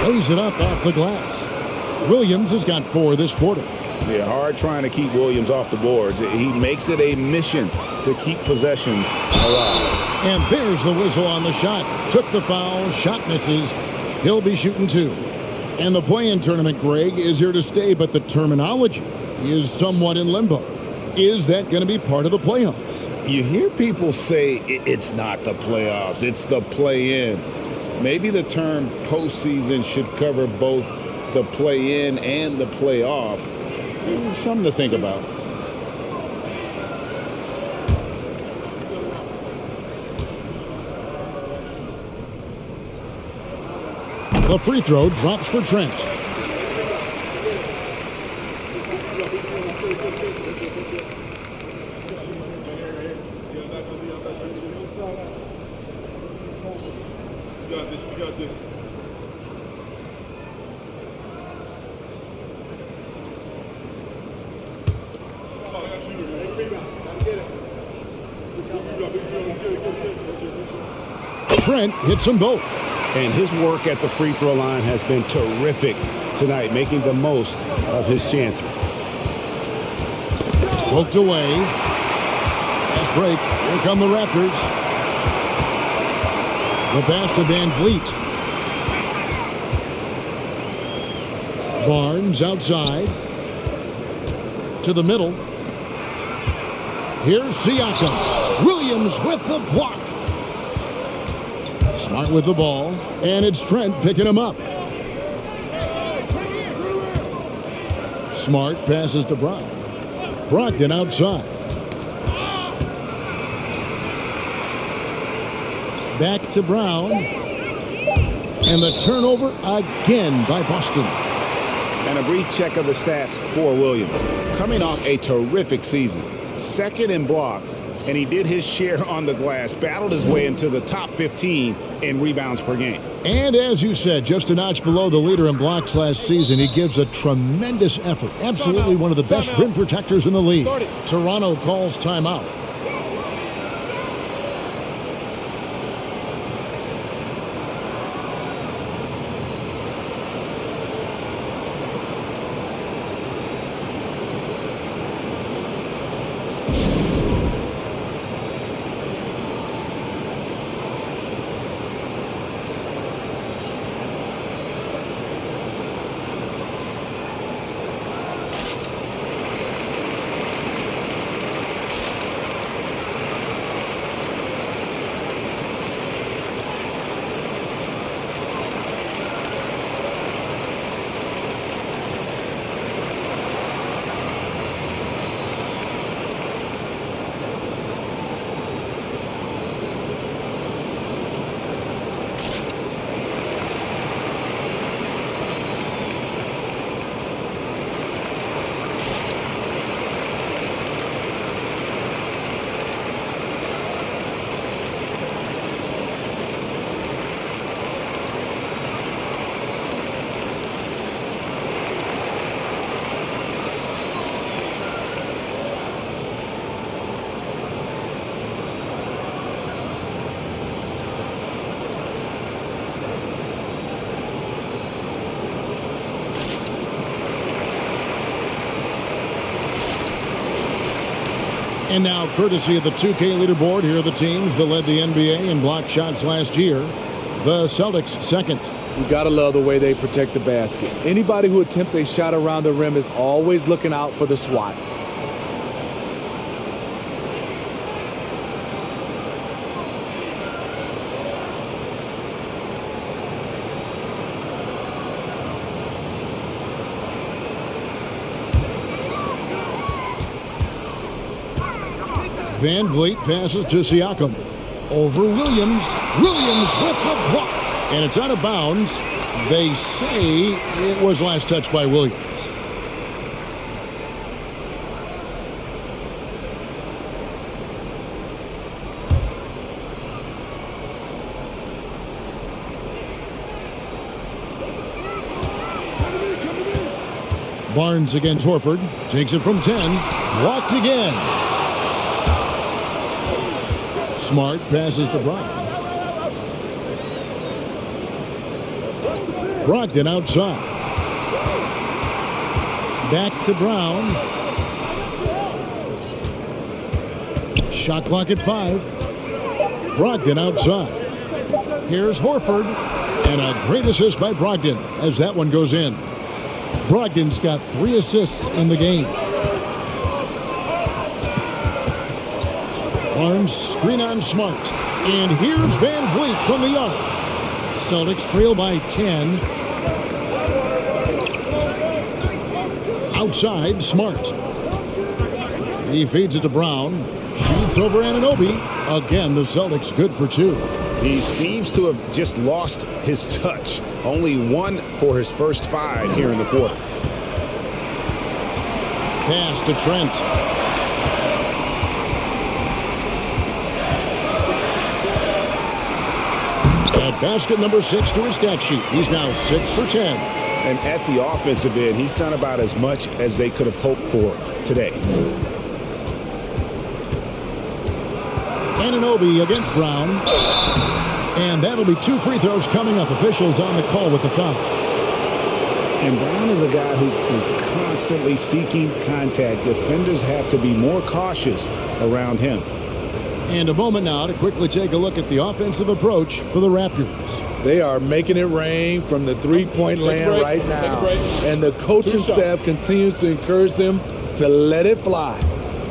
Lays it up off the glass. Williams has got 4 this quarter. Yeah, hard trying to keep Williams off the boards. He makes it a mission to keep possessions alive. And there's the whistle on the shot. Took the foul. Shot misses. He'll be shooting 2. And the play-in tournament, Greg, is here to stay, but the terminology is somewhat in limbo. Is that going to be part of the playoffs? You hear people say it's not the playoffs, it's the play-in. Maybe the term postseason should cover both the play-in and the playoff. Something to think about. The free throw drops for Trent. We got this. Trent hits them both. And his work at the free throw line has been terrific tonight, making the most of his chances. Poked away. Fast break. Here come the Raptors. The pass to Van Vliet. Barnes outside. To the middle. Here's Siakam. Williams with the block. Smart with the ball. And it's Trent picking him up. Smart passes to Brown. Brogdon outside. Back to Brown. And the turnover again by Boston. And a brief check of the stats for Williams. Coming off a terrific season. 2nd in blocks. And he did his share on the glass. Battled his way into the top 15 in rebounds per game. And as you said, just a notch below the leader in blocks last season. He gives a tremendous effort. Absolutely one of the best rim protectors in the league. Toronto calls timeout. And now, courtesy of the 2K leaderboard, here are the teams that led the NBA in block shots last year. The Celtics second. You got to love the way they protect the basket. Anybody who attempts a shot around the rim is always looking out for the swat. Van Vliet passes to Siakam. Over Williams. Williams with the block. And it's out of bounds. They say it was last touched by Williams. Barnes against Horford. Takes it from 10. Blocked again. Smart passes to Brown. Brogdon outside. Back to Brown. Shot clock at 5. Brogdon outside. Here's Horford. And a great assist by Brogdon as that one goes in. Brogdon's got 3 assists in the game. Barnes screen on Smart. And here's Van Vliet from the arc. Celtics trail by 10. Outside, Smart. He feeds it to Brown. Shoots over Anunoby. Again, the Celtics good for 2. He seems to have just lost his touch. Only 1 for his first 5 here in the quarter. Pass to Trent. At basket number 6 to his stat sheet. He's now 6 for 10. And at the offensive end, he's done about as much as they could have hoped for today. Anunoby against Brown. And that'll be 2 free throws coming up. Officials on the call with the foul. And Brown is a guy who is constantly seeking contact. Defenders have to be more cautious around him. And a moment now to quickly take a look at the offensive approach for the Raptors. They are making it rain from the three-point land right now. And the coaching staff continues to encourage them to let it fly.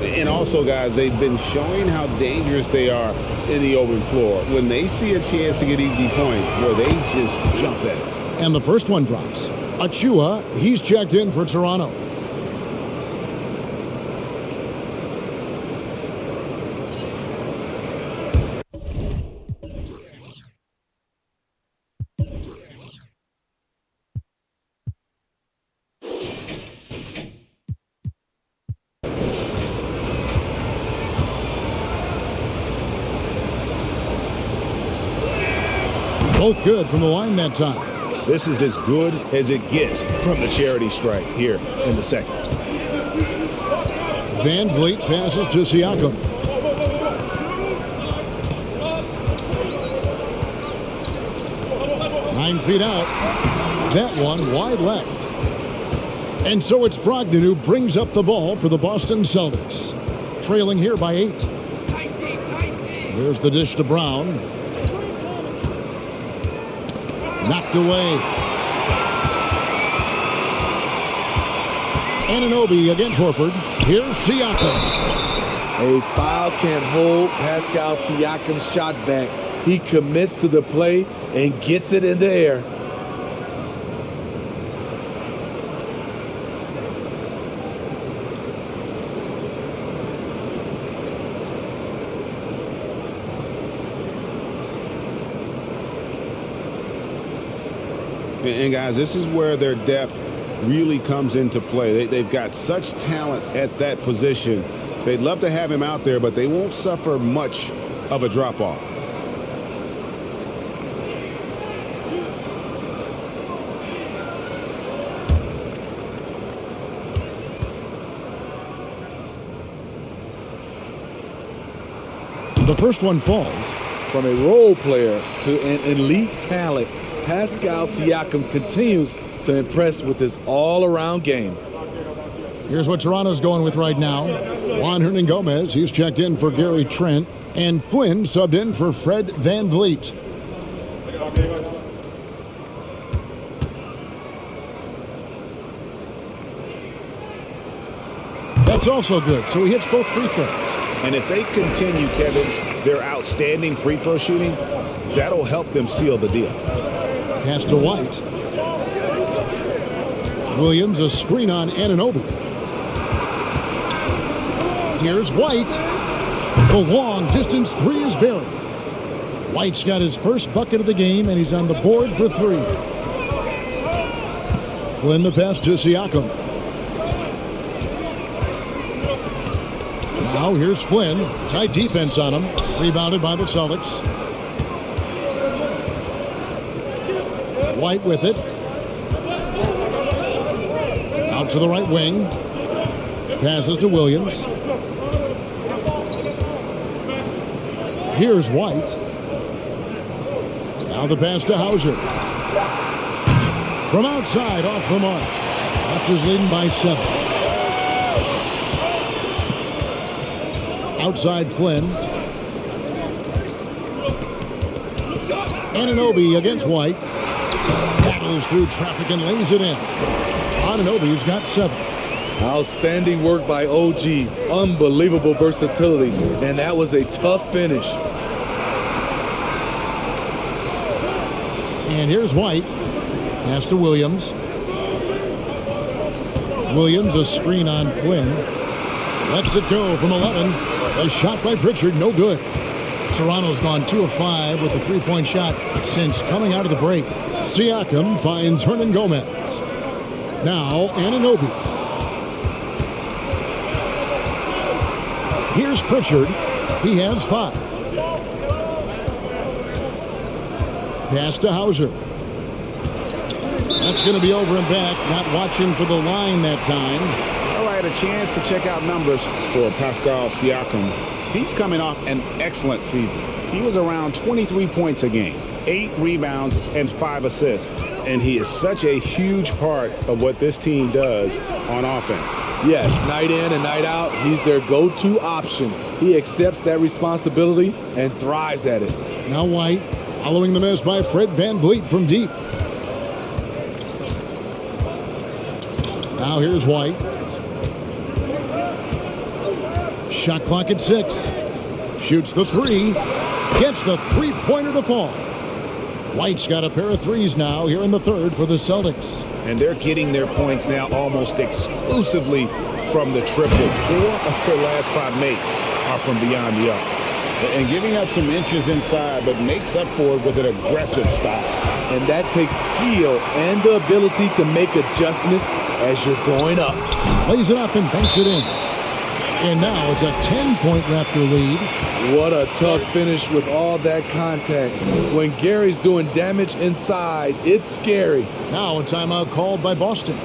And also, guys, they've been showing how dangerous they are in the open floor. When they see a chance to get easy points, well, they just jump at it. And the first one drops. Achua, he's checked in for Toronto. Both good from the line that time. This is as good as it gets from the charity stripe here in the second. Van Vliet passes to Siakam. Nine feet out. That one wide left. And so it's Brogdon who brings up the ball for the Boston Celtics. Trailing here by 8. There's the dish to Brown. Knocked away. Anunoby against Horford. Here's Siakam. A foul can't hold Pascal Siakam's shot back. He commits to the play and gets it in the air. And guys, this is where their depth really comes into play. They've got such talent at that position. They'd love to have him out there, but they won't suffer much of a drop-off. The first one falls. From a role player to an elite talent, Pascal Siakam continues to impress with his all-around game. Here's what Toronto's going with right now. Juan Hernan-Gomez, he's checked in for Gary Trent. And Flynn subbed in for Fred VanVleet. That's also good, so he hits both free throws. And if they continue, Kevin, their outstanding free throw shooting, that'll help them seal the deal. Pass to White. Williams, a screen on Anunoby. Here's White. The long distance three is buried. White's got his first bucket of the game, and he's on the board for three. Flynn the pass to Siakam. Now here's Flynn. Tight defense on him. Rebounded by the Celtics. White with it. Out to the right wing. Passes to Williams. Here's White. Now the pass to Hauser. From outside, off the mark. Raptors leading by 7. Outside Flynn. Anunoby against White. Battles through traffic and lays it in. Anunoby's got 7. Outstanding work by OG. Unbelievable versatility. And that was a tough finish. And here's White. Pass to Williams. Williams, a screen on Flynn. Lets it go from 11. A shot by Pritchard, no good. Toronto's gone 2 of 5 with a three-point shot since coming out of the break. Siakam finds Hernan-Gomez. Now Anunoby. Here's Pritchard. He has 5. Pass to Hauser. That's going to be over and back. Not watching for the line that time. All right, a chance to check out numbers for Pascal Siakam. He's coming off an excellent season. He was around 23 points a game, 8 rebounds, and 5 assists. And he is such a huge part of what this team does on offense. Yes, night in and night out, he's their go-to option. He accepts that responsibility and thrives at it. Now White, following the miss by Fred VanVleet from deep. Now here's White. Shot clock at 6. Shoots the 3. Gets the three-pointer to fall. White's got a pair of threes now here in the third for the Celtics. And they're getting their points now almost exclusively from the triple. 4 of their last 5 makes are from beyond the arc. And giving up some inches inside, but makes up for it with an aggressive style. And that takes skill and the ability to make adjustments as you're going up. Plays it up and banks it in. And now it's a 10-point Raptor lead. What a tough finish with all that contact. When Gary's doing damage inside, it's scary. Now a timeout called by Boston.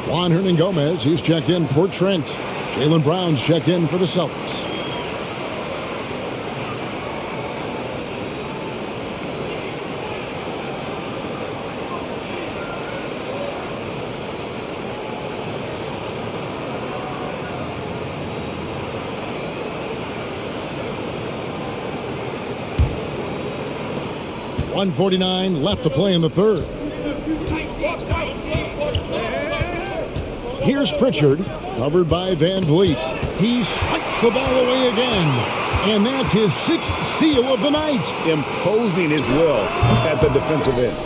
Juan Hernan-Gomez, he's checked in for Trent. Jaylen Brown's checked in for the Celtics. 1:49 left to play in the third. Here's Pritchard, covered by Van Vliet. He swipes the ball away again. And that's his 6th steal of the night. Imposing his will at the defensive end.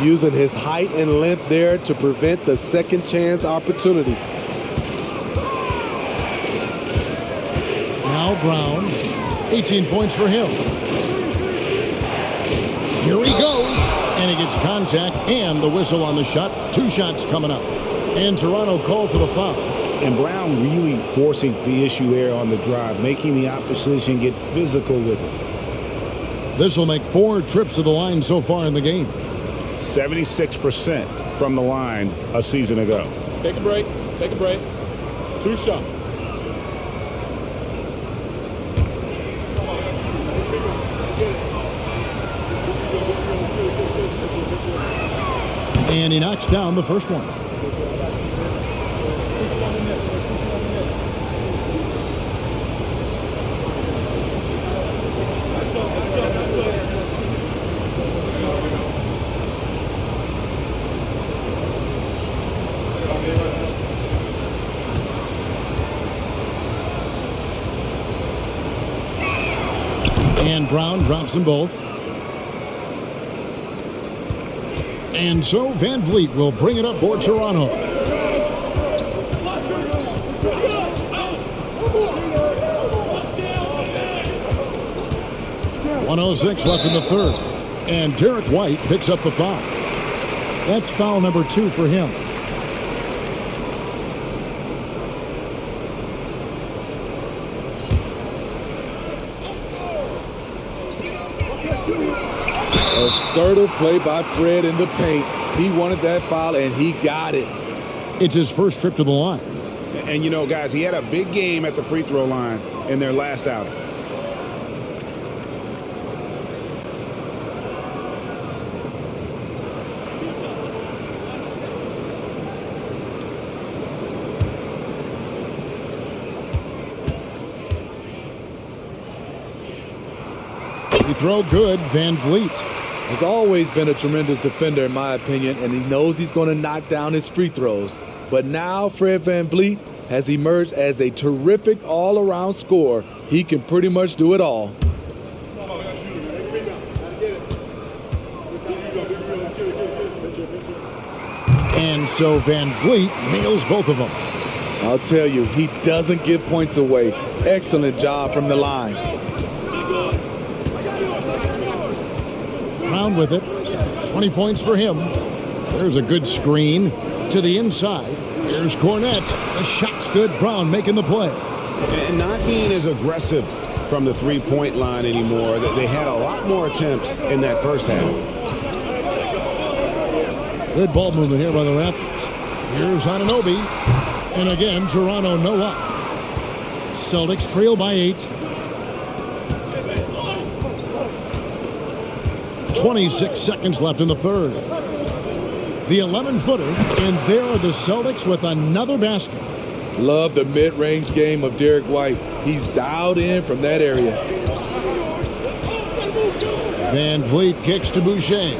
Using his height and length there to prevent the second chance opportunity. Now Brown, 18 points for him. Here he goes, and he gets contact and the whistle on the shot. 2 shots coming up. And Toronto called for the foul. And Brown really forcing the issue there on the drive, making the opposition get physical with it. This will make 4 trips to the line so far in the game. 76% from the line a season ago. Take a break. Take a break. 2 shots. And he knocks down the first one. And Brown drops them both. And so Van Vliet will bring it up for Toronto. .106 left in the third. And Derek White picks up the foul. That's foul number 2 for him. Assertive play by Fred in the paint. He wanted that foul, and he got it. It's his first trip to the line. And, you know, guys, he had a big game at the free throw line in their last outing. He throw good, Van Vliet. Has always been a tremendous defender, in my opinion, and he knows he's going to knock down his free throws. But now Fred VanVleet has emerged as a terrific all-around scorer. He can pretty much do it all. And so Van Vliet nails both of them. I'll tell you, he doesn't give points away. Excellent job from the line. Brown with it. 20 points for him. There's a good screen to the inside. Here's Cornette. The shot's good. Brown making the play. And not being as aggressive from the three-point line anymore. They had a lot more attempts in that first half. Good ball movement here by the Raptors. Here's Anunoby. And again, Toronto no up. Celtics trail by 8. 26 seconds left in the third. The 11-footer, and there are the Celtics with another basket. Love the mid-range game of Derek White. He's dialed in from that area. Van Vliet kicks to Boucher.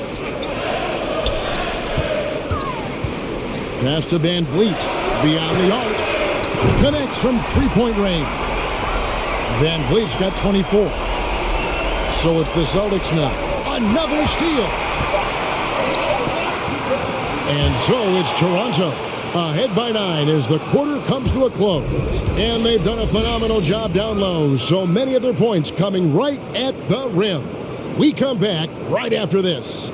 Pass to Van Vliet. Beyond the arc. Connects from three-point range. Van Vliet's got 24. So it's the Celtics now. Another steal. And so it's Toronto ahead by 9 as the quarter comes to a close. And they've done a phenomenal job down low. So many of their points coming right at the rim. We come back right after this.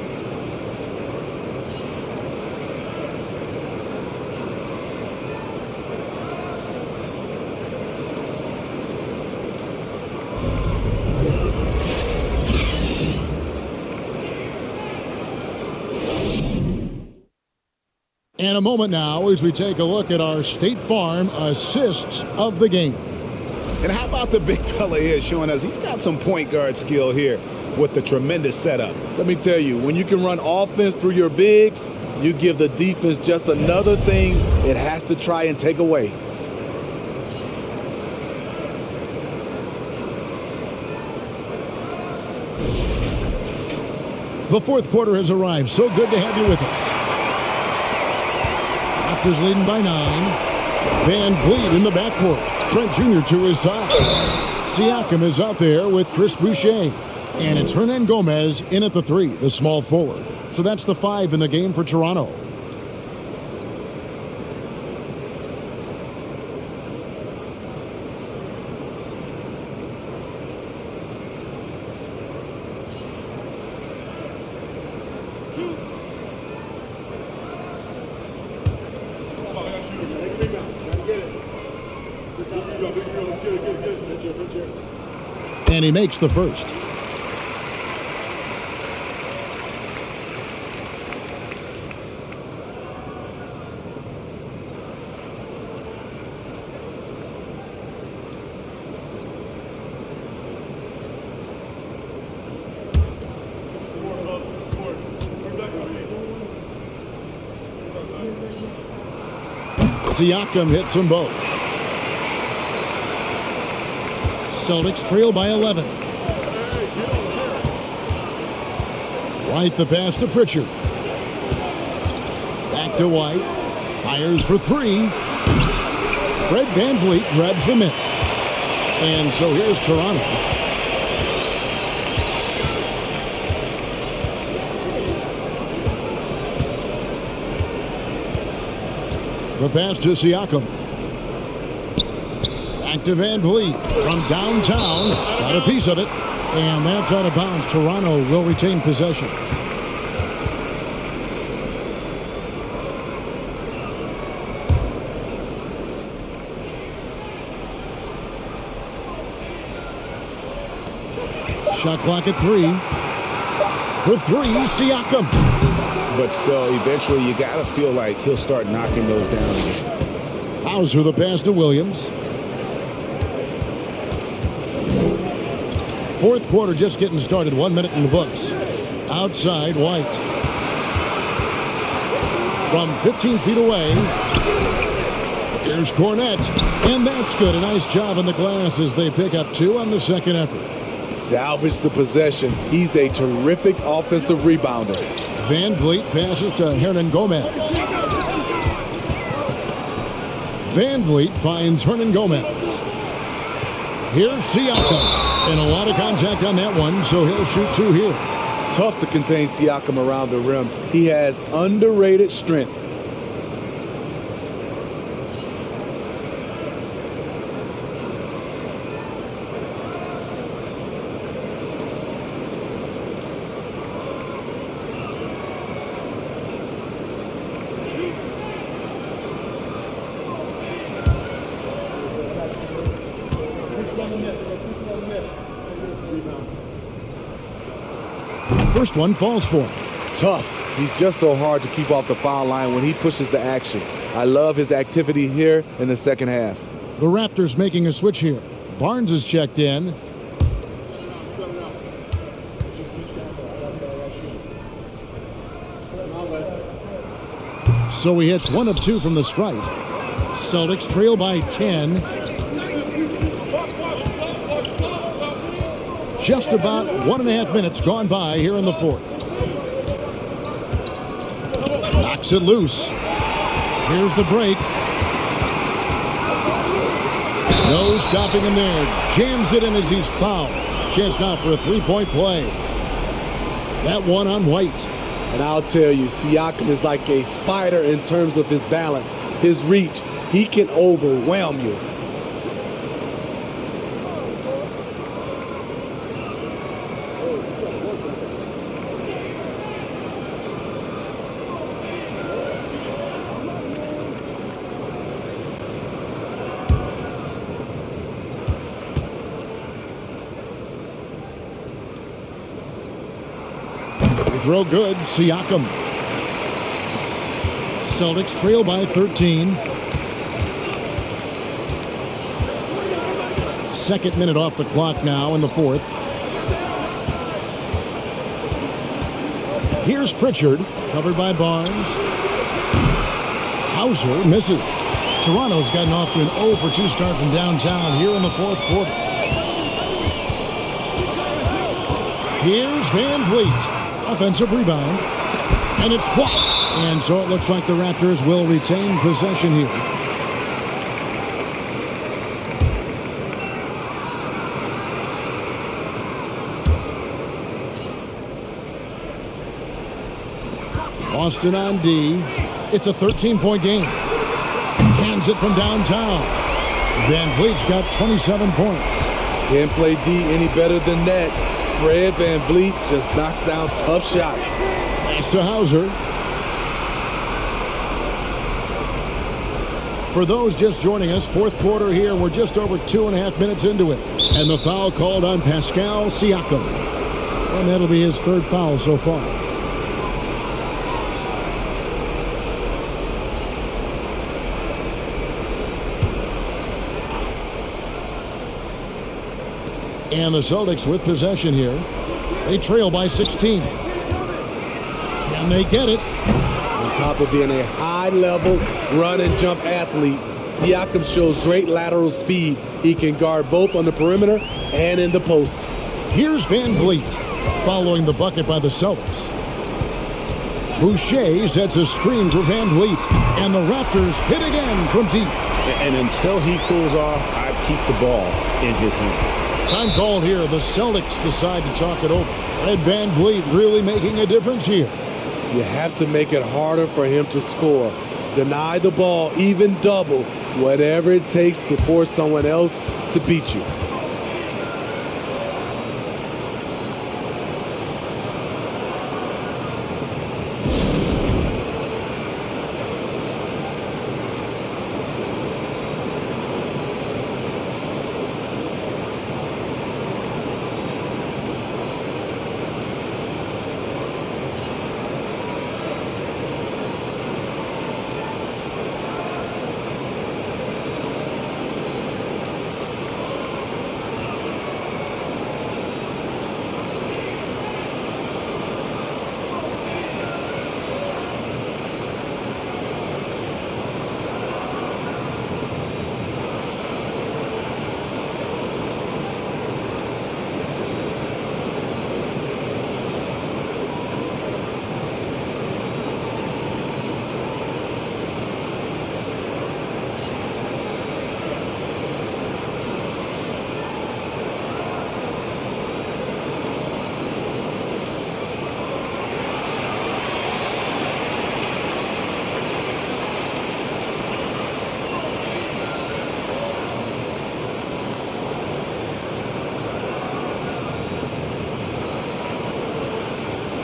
And a moment now as we take a look at our State Farm assists of the game. And how about the big fella here showing us he's got some point guard skill here with the tremendous setup. Let me tell you, when you can run offense through your bigs, you give the defense just another thing it has to try and take away. The The fourth quarter has arrived. So good to have you with us. Raptors leading by 9. Van Vliet in the backcourt. Trent Jr. to his side. Siakam is out there with Chris Boucher. And it's Hernan Gomez in at the 3, the small forward. So that's the 5 in the game for Toronto. And he makes the first. Siakam hits them both. Celtics trail by 11. White the pass to Pritchard. Back to White. Fires for 3. Fred VanVleet grabs the miss. And so here's Toronto. The pass to Siakam. Back to VanVleet from downtown. Got a piece of it. And that's out of bounds. Toronto will retain possession. Shot clock at 3. For 3, Siakam. But still, eventually you got to feel like he'll start knocking those down again. Hauser the pass to Williams. Fourth quarter just getting started. 1 minute in the books. Outside, White. From 15 feet away. Here's Cornette. And that's good. A nice job on the glass as they pick up 2 on the second effort. Salvage the possession. He's a terrific offensive rebounder. VanVleet passes to Hernan Gomez. VanVleet finds Hernan Gomez. Here's Siakam. And a lot of contact on that one, so he'll shoot 2 here. Tough to contain Siakam around the rim. He has underrated strength. First one falls for him. Tough. He's just so hard to keep off the foul line when he pushes the action. I love his activity here in the second half. The Raptors making a switch here. Barnes is checked in. So he hits 1 of 2 from the stripe. Celtics trail by 10. Just about 1.5 minutes gone by here in the fourth. Knocks it loose. Here's the break. No stopping him there. Jams it in as he's fouled. Chance now for a 3-point play. That one on White. And I'll tell you, Siakam is like a spider in terms of his balance, his reach. He can overwhelm you. Throw good, Siakam. Celtics trail by 13. Second minute off the clock now in the fourth. Here's Pritchard, covered by Barnes. Hauser misses. Toronto's gotten off to an 0 for 2 start from downtown here in the fourth quarter. Here's VanVleet. Offensive rebound. And it's blocked. And so it looks like the Raptors will retain possession here. Boston on D. It's a 13-point game. Hands it from downtown. Van Vliet's got 27 points. Can't play D any better than that. Fred Van Vliet just knocks down tough shots. Pass to Hauser. For those just joining us, fourth quarter here. We're just over 2.5 minutes into it. And the foul called on Pascal Siakam. And that'll be his third foul so far. And the Celtics with possession here. They trail by 16. Can they get it? On top of being a high-level run-and-jump athlete, Siakam shows great lateral speed. He can guard both on the perimeter and in the post. Here's Van Vliet following the bucket by the Celtics. Boucher sets a screen for Van Vliet. And the Raptors hit again from deep. And until he cools off, I keep the ball in his hand. Time called here. The Celtics decide to talk it over. Fred Van Vliet really making a difference here. You have to make it harder for him to score. Deny the ball, even double, whatever it takes to force someone else to beat you.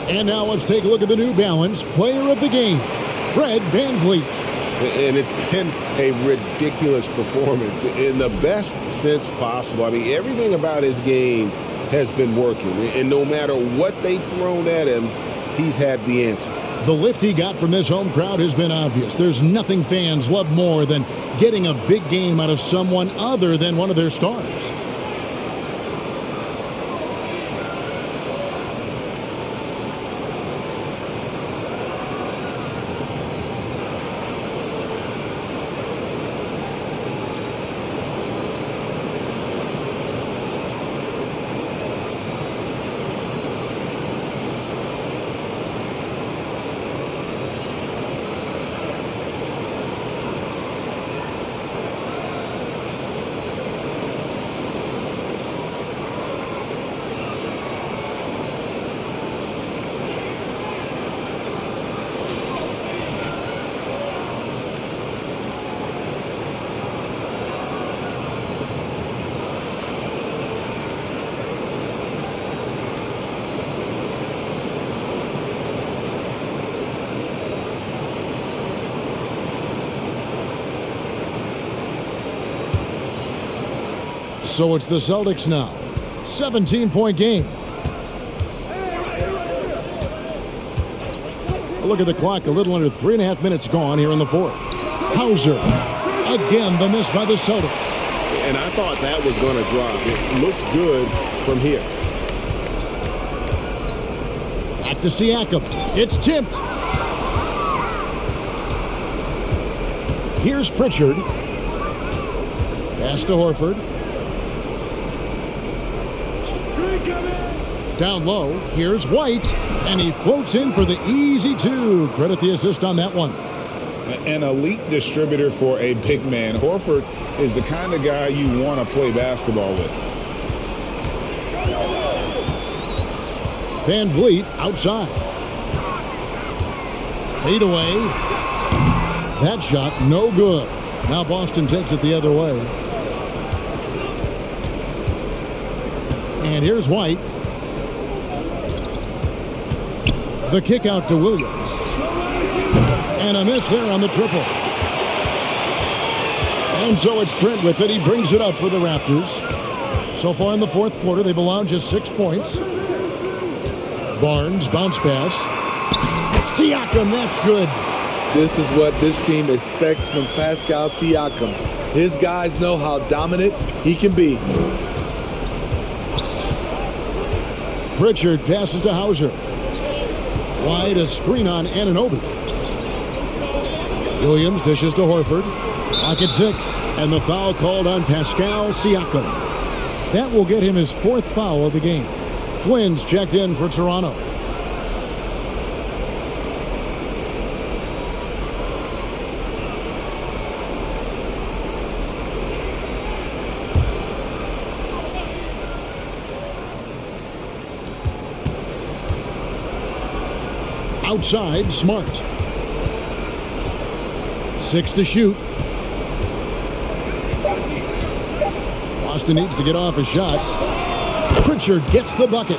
And now let's take a look at the New Balance player of the game, Fred Van Vliet. And it's been a ridiculous performance in the best sense possible. I mean, everything about his game has been working. And no matter what they've thrown at him, he's had the answer. The lift he got from this home crowd has been obvious. There's nothing fans love more than getting a big game out of someone other than one of their stars. So it's the Celtics now. 17-point game. Look at the clock. A little under 3.5 minutes gone here in the fourth. Hauser. Again, the miss by the Celtics. And I thought that was going to drop. It looked good from here. Back to Siakam. It's tipped. Here's Pritchard. Pass to Horford. Down low, here's White. And he floats in for the easy two. Credit the assist on that one. An elite distributor for a big man. Horford is the kind of guy you want to play basketball with. Van Vliet outside. Fade away. That shot no good. Now Boston takes it the other way. And here's White. The kick out to Williams. And a miss there on the triple. And so it's Trent with it. He brings it up for the Raptors. So far in the fourth quarter, they've allowed just 6 points. Barnes, bounce pass. Siakam, that's good. This is what this team expects from Pascal Siakam. His guys know how dominant he can be. Pritchard passes to Hauser. Wide, a screen on Anunoby. Williams dishes to Horford. Clock at 6. And the foul called on Pascal Siakam. That will get him his 4th foul of the game. Flynn's checked in for Toronto. Outside, Smart. 6 to shoot. Boston needs to get off a shot. Pritchard gets the bucket.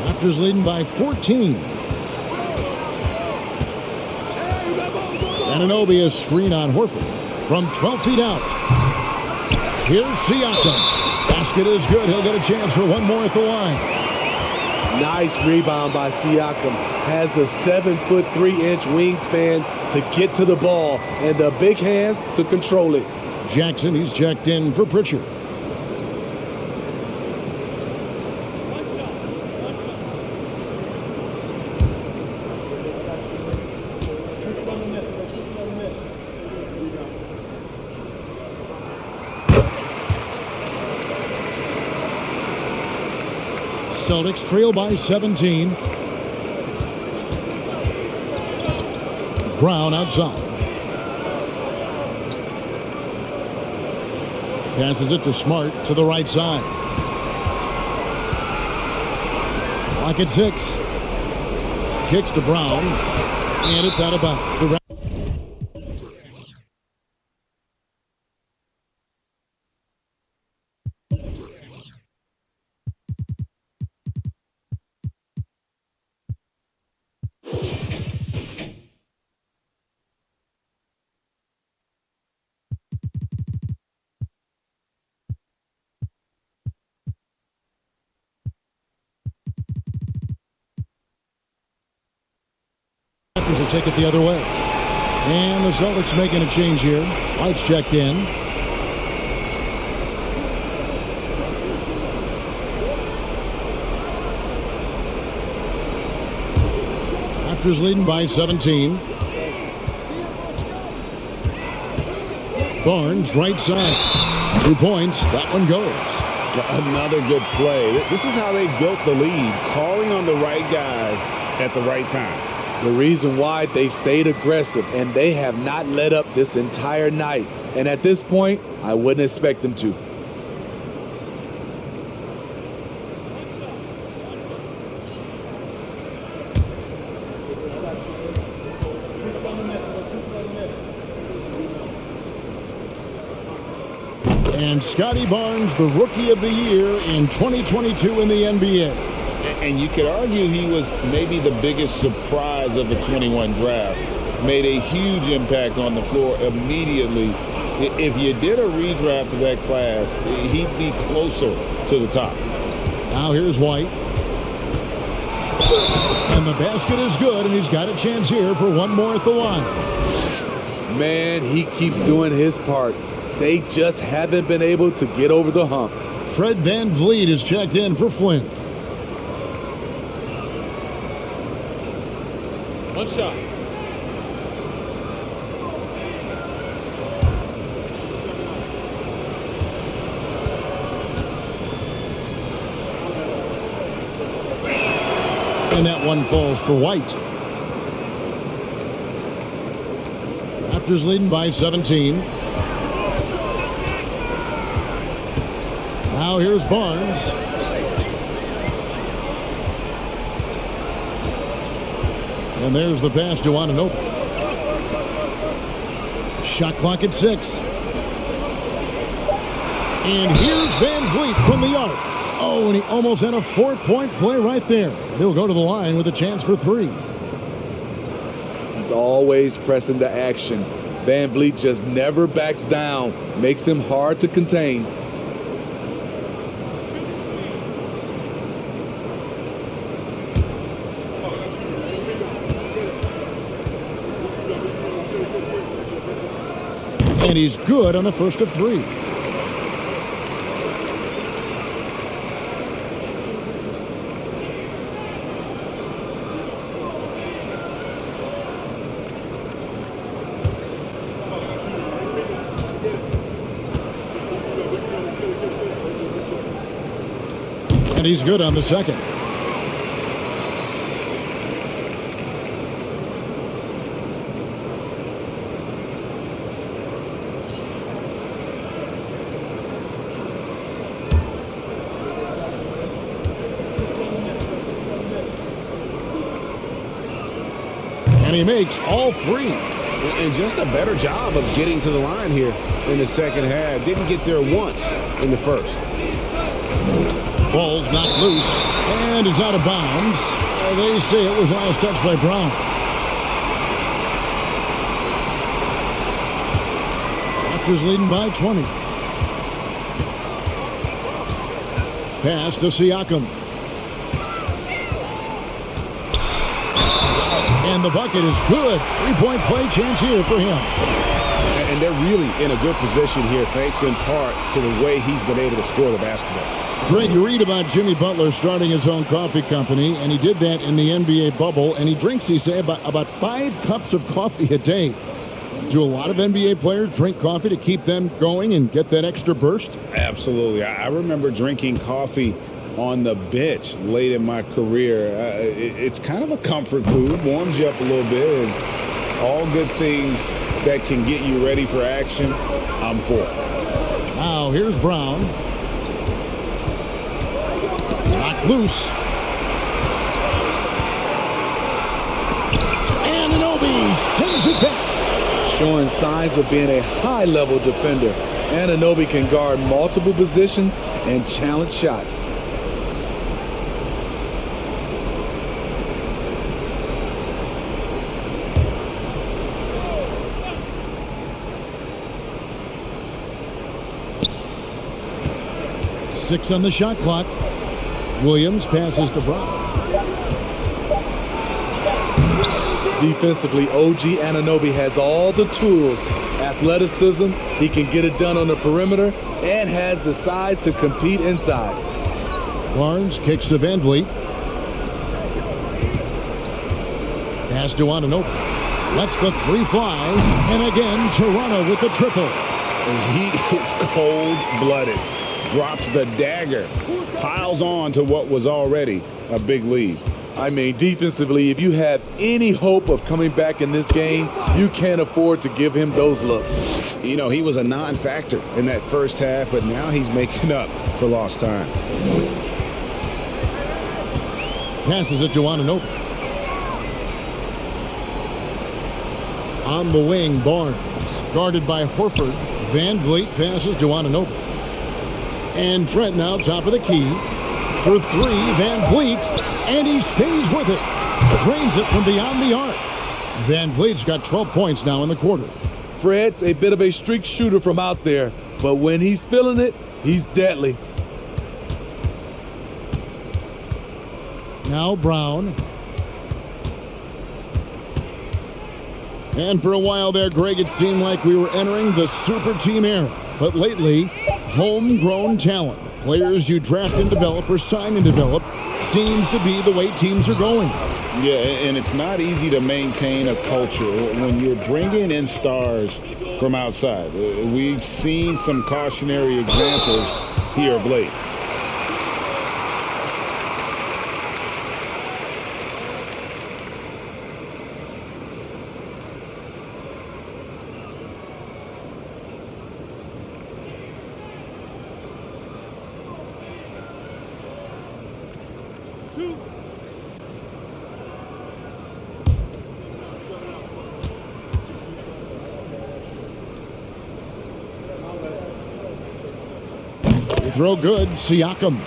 Raptors leading by 14. Anunoby, a screen on Horford from 12 feet out. Here's Siakam. Basket is good. He'll get a chance for one more at the line. Nice rebound by Siakam. Has the 7'3" wingspan to get to the ball and the big hands to control it. Jackson, he's checked in for Pritchard. Celtics trail by 17. Brown outside. Passes it to Smart to the right side. Clock at 6. Kicks to Brown. And it's out of bounds. Will take it the other way. And the Celtics making a change here. White's checked in. Raptors leading by 17. Barnes, right side. 2 points. That one goes. Another good play. This is how they built the lead, calling on the right guys at the right time. The reason why they stayed aggressive, and they have not let up this entire night. And at this point, I wouldn't expect them to. And Scotty Barnes, the Rookie of the Year in 2022 in the NBA. And you could argue he was maybe the biggest surprise of the 21 draft. Made a huge impact on the floor immediately. If you did a redraft of that class, he'd be closer to the top. Now here's White. And the basket is good, and he's got a chance here for one more at the line. Man, he keeps doing his part. They just haven't been able to get over the hump. Fred Van Vliet is checked in for Flynn. One shot. And that one falls for White. Raptors leading by 17. Now here's Barnes. And there's the pass to Anunoby. Shot clock at 6. And here's Van Vliet from the arc. Oh, and he almost had a 4-point play right there. He'll go to the line with a chance for 3. He's always pressing the action. Van Vliet just never backs down. Makes him hard to contain. And he's good on the first of 3. And he's good on the second. And he makes all 3. And just a better job of getting to the line here in the second half. Didn't get there once in the first. Ball's knocked loose, and it's out of bounds. They say it was last touched by Brown. Raptors leading by 20. Pass to Siakam. And the bucket is good. 3-point play chance here for him. And they're really in a good position here, thanks in part to the way he's been able to score the basketball. Greg, you read about Jimmy Butler starting his own coffee company, and he did that in the NBA bubble, and he drinks, he say, about 5 cups of coffee a day. Do a lot of NBA players drink coffee to keep them going and get that extra burst? Absolutely. I remember drinking coffee on the bench late in my career. It's kind of a comfort food, warms you up a little bit, and all good things that can get you ready for action, I'm for. Now here's Brown. Knocked loose. And Anunoby sends it back. Showing signs of being a high-level defender. Anunoby can guard multiple positions and challenge shots. Six on the shot clock. Williams passes to Brown. Defensively, OG Anunoby has all the tools. Athleticism, he can get it done on the perimeter, and has the size to compete inside. Barnes kicks to Van Vliet. Pass to Anunoby. Lets the 3 fly. And again, Toronto with the triple. And he is cold-blooded. Drops the dagger. Piles on to what was already a big lead. I mean, defensively, if you have any hope of coming back in this game, you can't afford to give him those looks. You know, he was a non-factor in that first half, but now he's making up for lost time. Passes it to Anunoby. On the wing, Barnes. Guarded by Horford. Van Vliet passes to Anunoby. And Trent now top of the key. For 3, Van Vliet. And he stays with it. Drains it from beyond the arc. Van Vliet's got 12 points now in the quarter. Fred's a bit of a streak shooter from out there, but when he's feeling it, he's deadly. Now Brown. And for a while there, Greg, it seemed like we were entering the super team era. But lately, homegrown talent, players you draft and develop or sign and develop, seems to be the way teams are going. Yeah, and it's not easy to maintain a culture when you're bringing in stars from outside. We've seen some cautionary examples here of late. throw good. Siakam.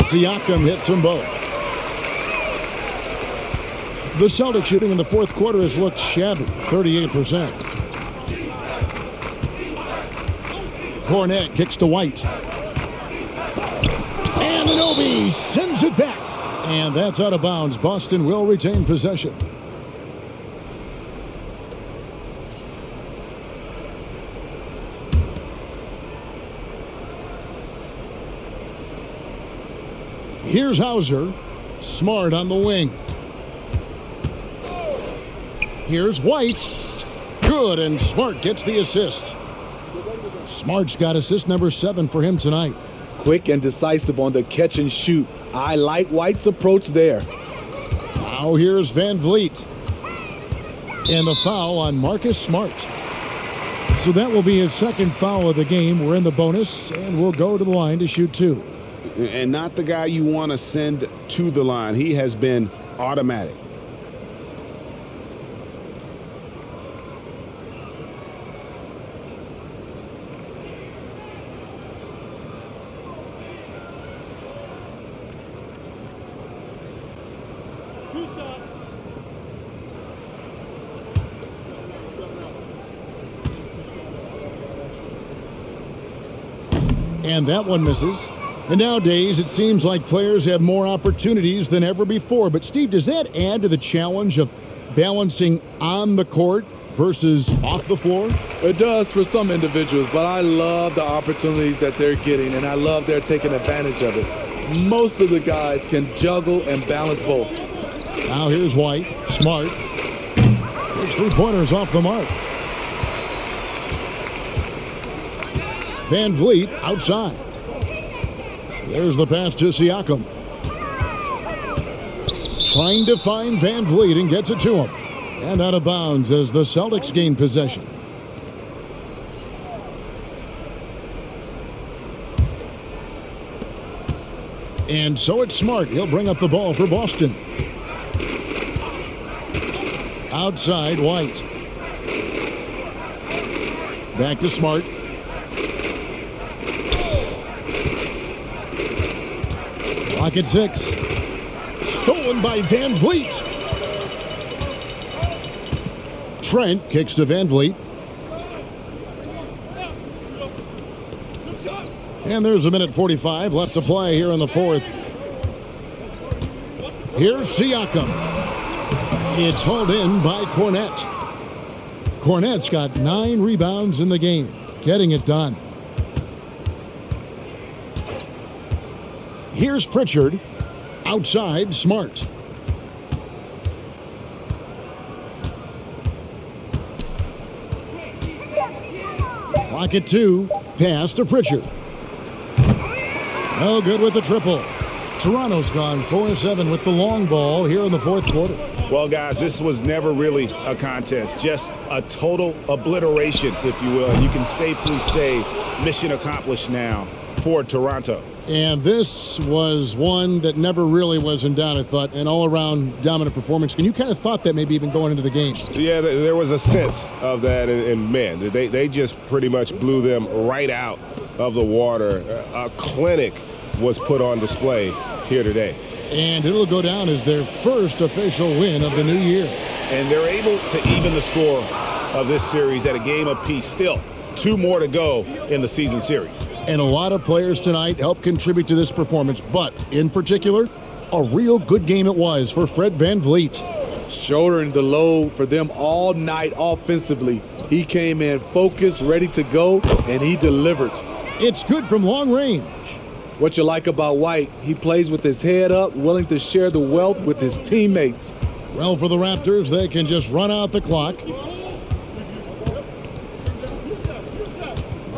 Siakam hits them both. The Celtics shooting in the fourth quarter has looked shabby, 38%. Cornet kicks to White. And Anunoby sends it back. And that's out of bounds. Boston will retain possession. Here's Hauser. Smart on the wing. Here's White. Good, and Smart gets the assist. Smart's got assist number 7 for him tonight. Quick and decisive on the catch and shoot. I like White's approach there. Now here's Van Vliet. And the foul on Marcus Smart. So that will be his second foul of the game. We're in the bonus, and we'll go to the line to shoot 2. And not the guy you want to send to the line. He has been automatic. And that one misses. And nowadays, it seems like players have more opportunities than ever before. But, Steve, does that add to the challenge of balancing on the court versus off the floor? It does for some individuals, but I love the opportunities that they're getting, and I love they're taking advantage of it. Most of the guys can juggle and balance both. Now here's White. Smart. His three-pointers off the mark. Van Vliet outside. There's the pass to Siakam. Trying to find Van Vliet and gets it to him. And out of bounds as the Celtics gain possession. And so it's Smart. He'll bring up the ball for Boston. Outside, White. Back to Smart. Clock at 6. Stolen by Van Vliet. Trent kicks to Van Vliet. And there's a minute 45 left to play here in the fourth. Here's Siakam. It's hauled in by Cornet. Cornet's got 9 rebounds in the game, getting it done. Here's Pritchard. Outside, Smart. Clock at 2. Pass to Pritchard. No good with the triple. Toronto's gone 4-7 with the long ball here in the fourth quarter. Well, guys, this was never really a contest. Just a total obliteration, if you will. You can safely say mission accomplished now for Toronto. And this was one that never really was in doubt, I thought, an all-around dominant performance. And you kind of thought that maybe even going into the game. Yeah, there was a sense of that, and man, they just pretty much blew them right out of the water. A clinic was put on display here today. And it'll go down as their first official win of the new year. And they're able to even the score of this series at a game apiece. Still, 2 more to go in the season series. And a lot of players tonight helped contribute to this performance, but in particular, a real good game it was for Fred Van Vliet. Shouldering the load for them all night offensively. He came in focused, ready to go, and he delivered. It's good from long range. What you like about White, he plays with his head up, willing to share the wealth with his teammates. Well, for the Raptors, they can just run out the clock.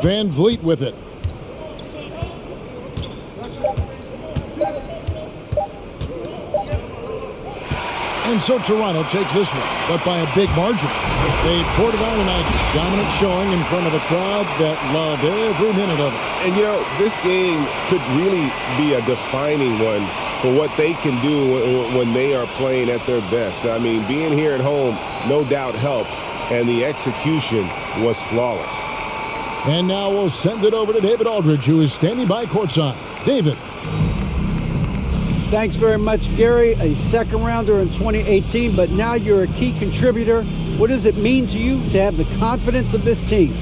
Van Vliet with it. And so Toronto takes this one, but by a big margin. They poured it on tonight. Dominant showing in front of a crowd that loved every minute of it. And, you know, this game could really be a defining one for what they can do when they are playing at their best. I mean, being here at home no doubt helps, and the execution was flawless. And now we'll send it over to David Aldridge, who is standing by courtside. David. Thanks very much, Gary. A second rounder in 2018, but now you're a key contributor. What does it mean to you to have the confidence of this team?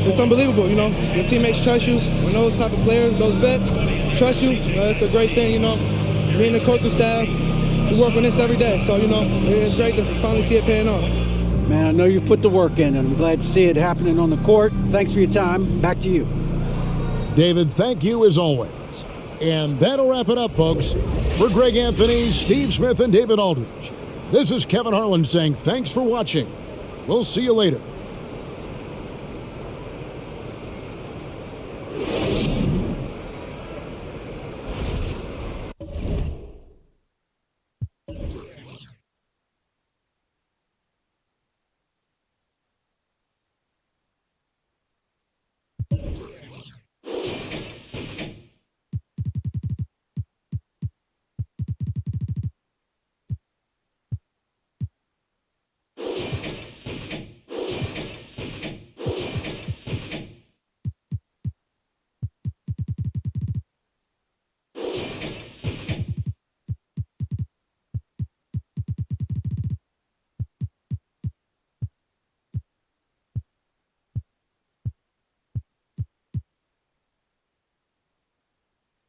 It's unbelievable, you know. Your teammates trust you. When those type of players, those vets, trust you, it's a great thing, you know. Me and the coaching staff, we work on this every day. So, you know, it's great to finally see it paying off. Man, I know you've put the work in, and I'm glad to see it happening on the court. Thanks for your time. Back to you. David, thank you as always. And that'll wrap it up, folks. For Greg Anthony, Steve Smith, and David Aldridge, this is Kevin Harlan saying thanks for watching. We'll see you later.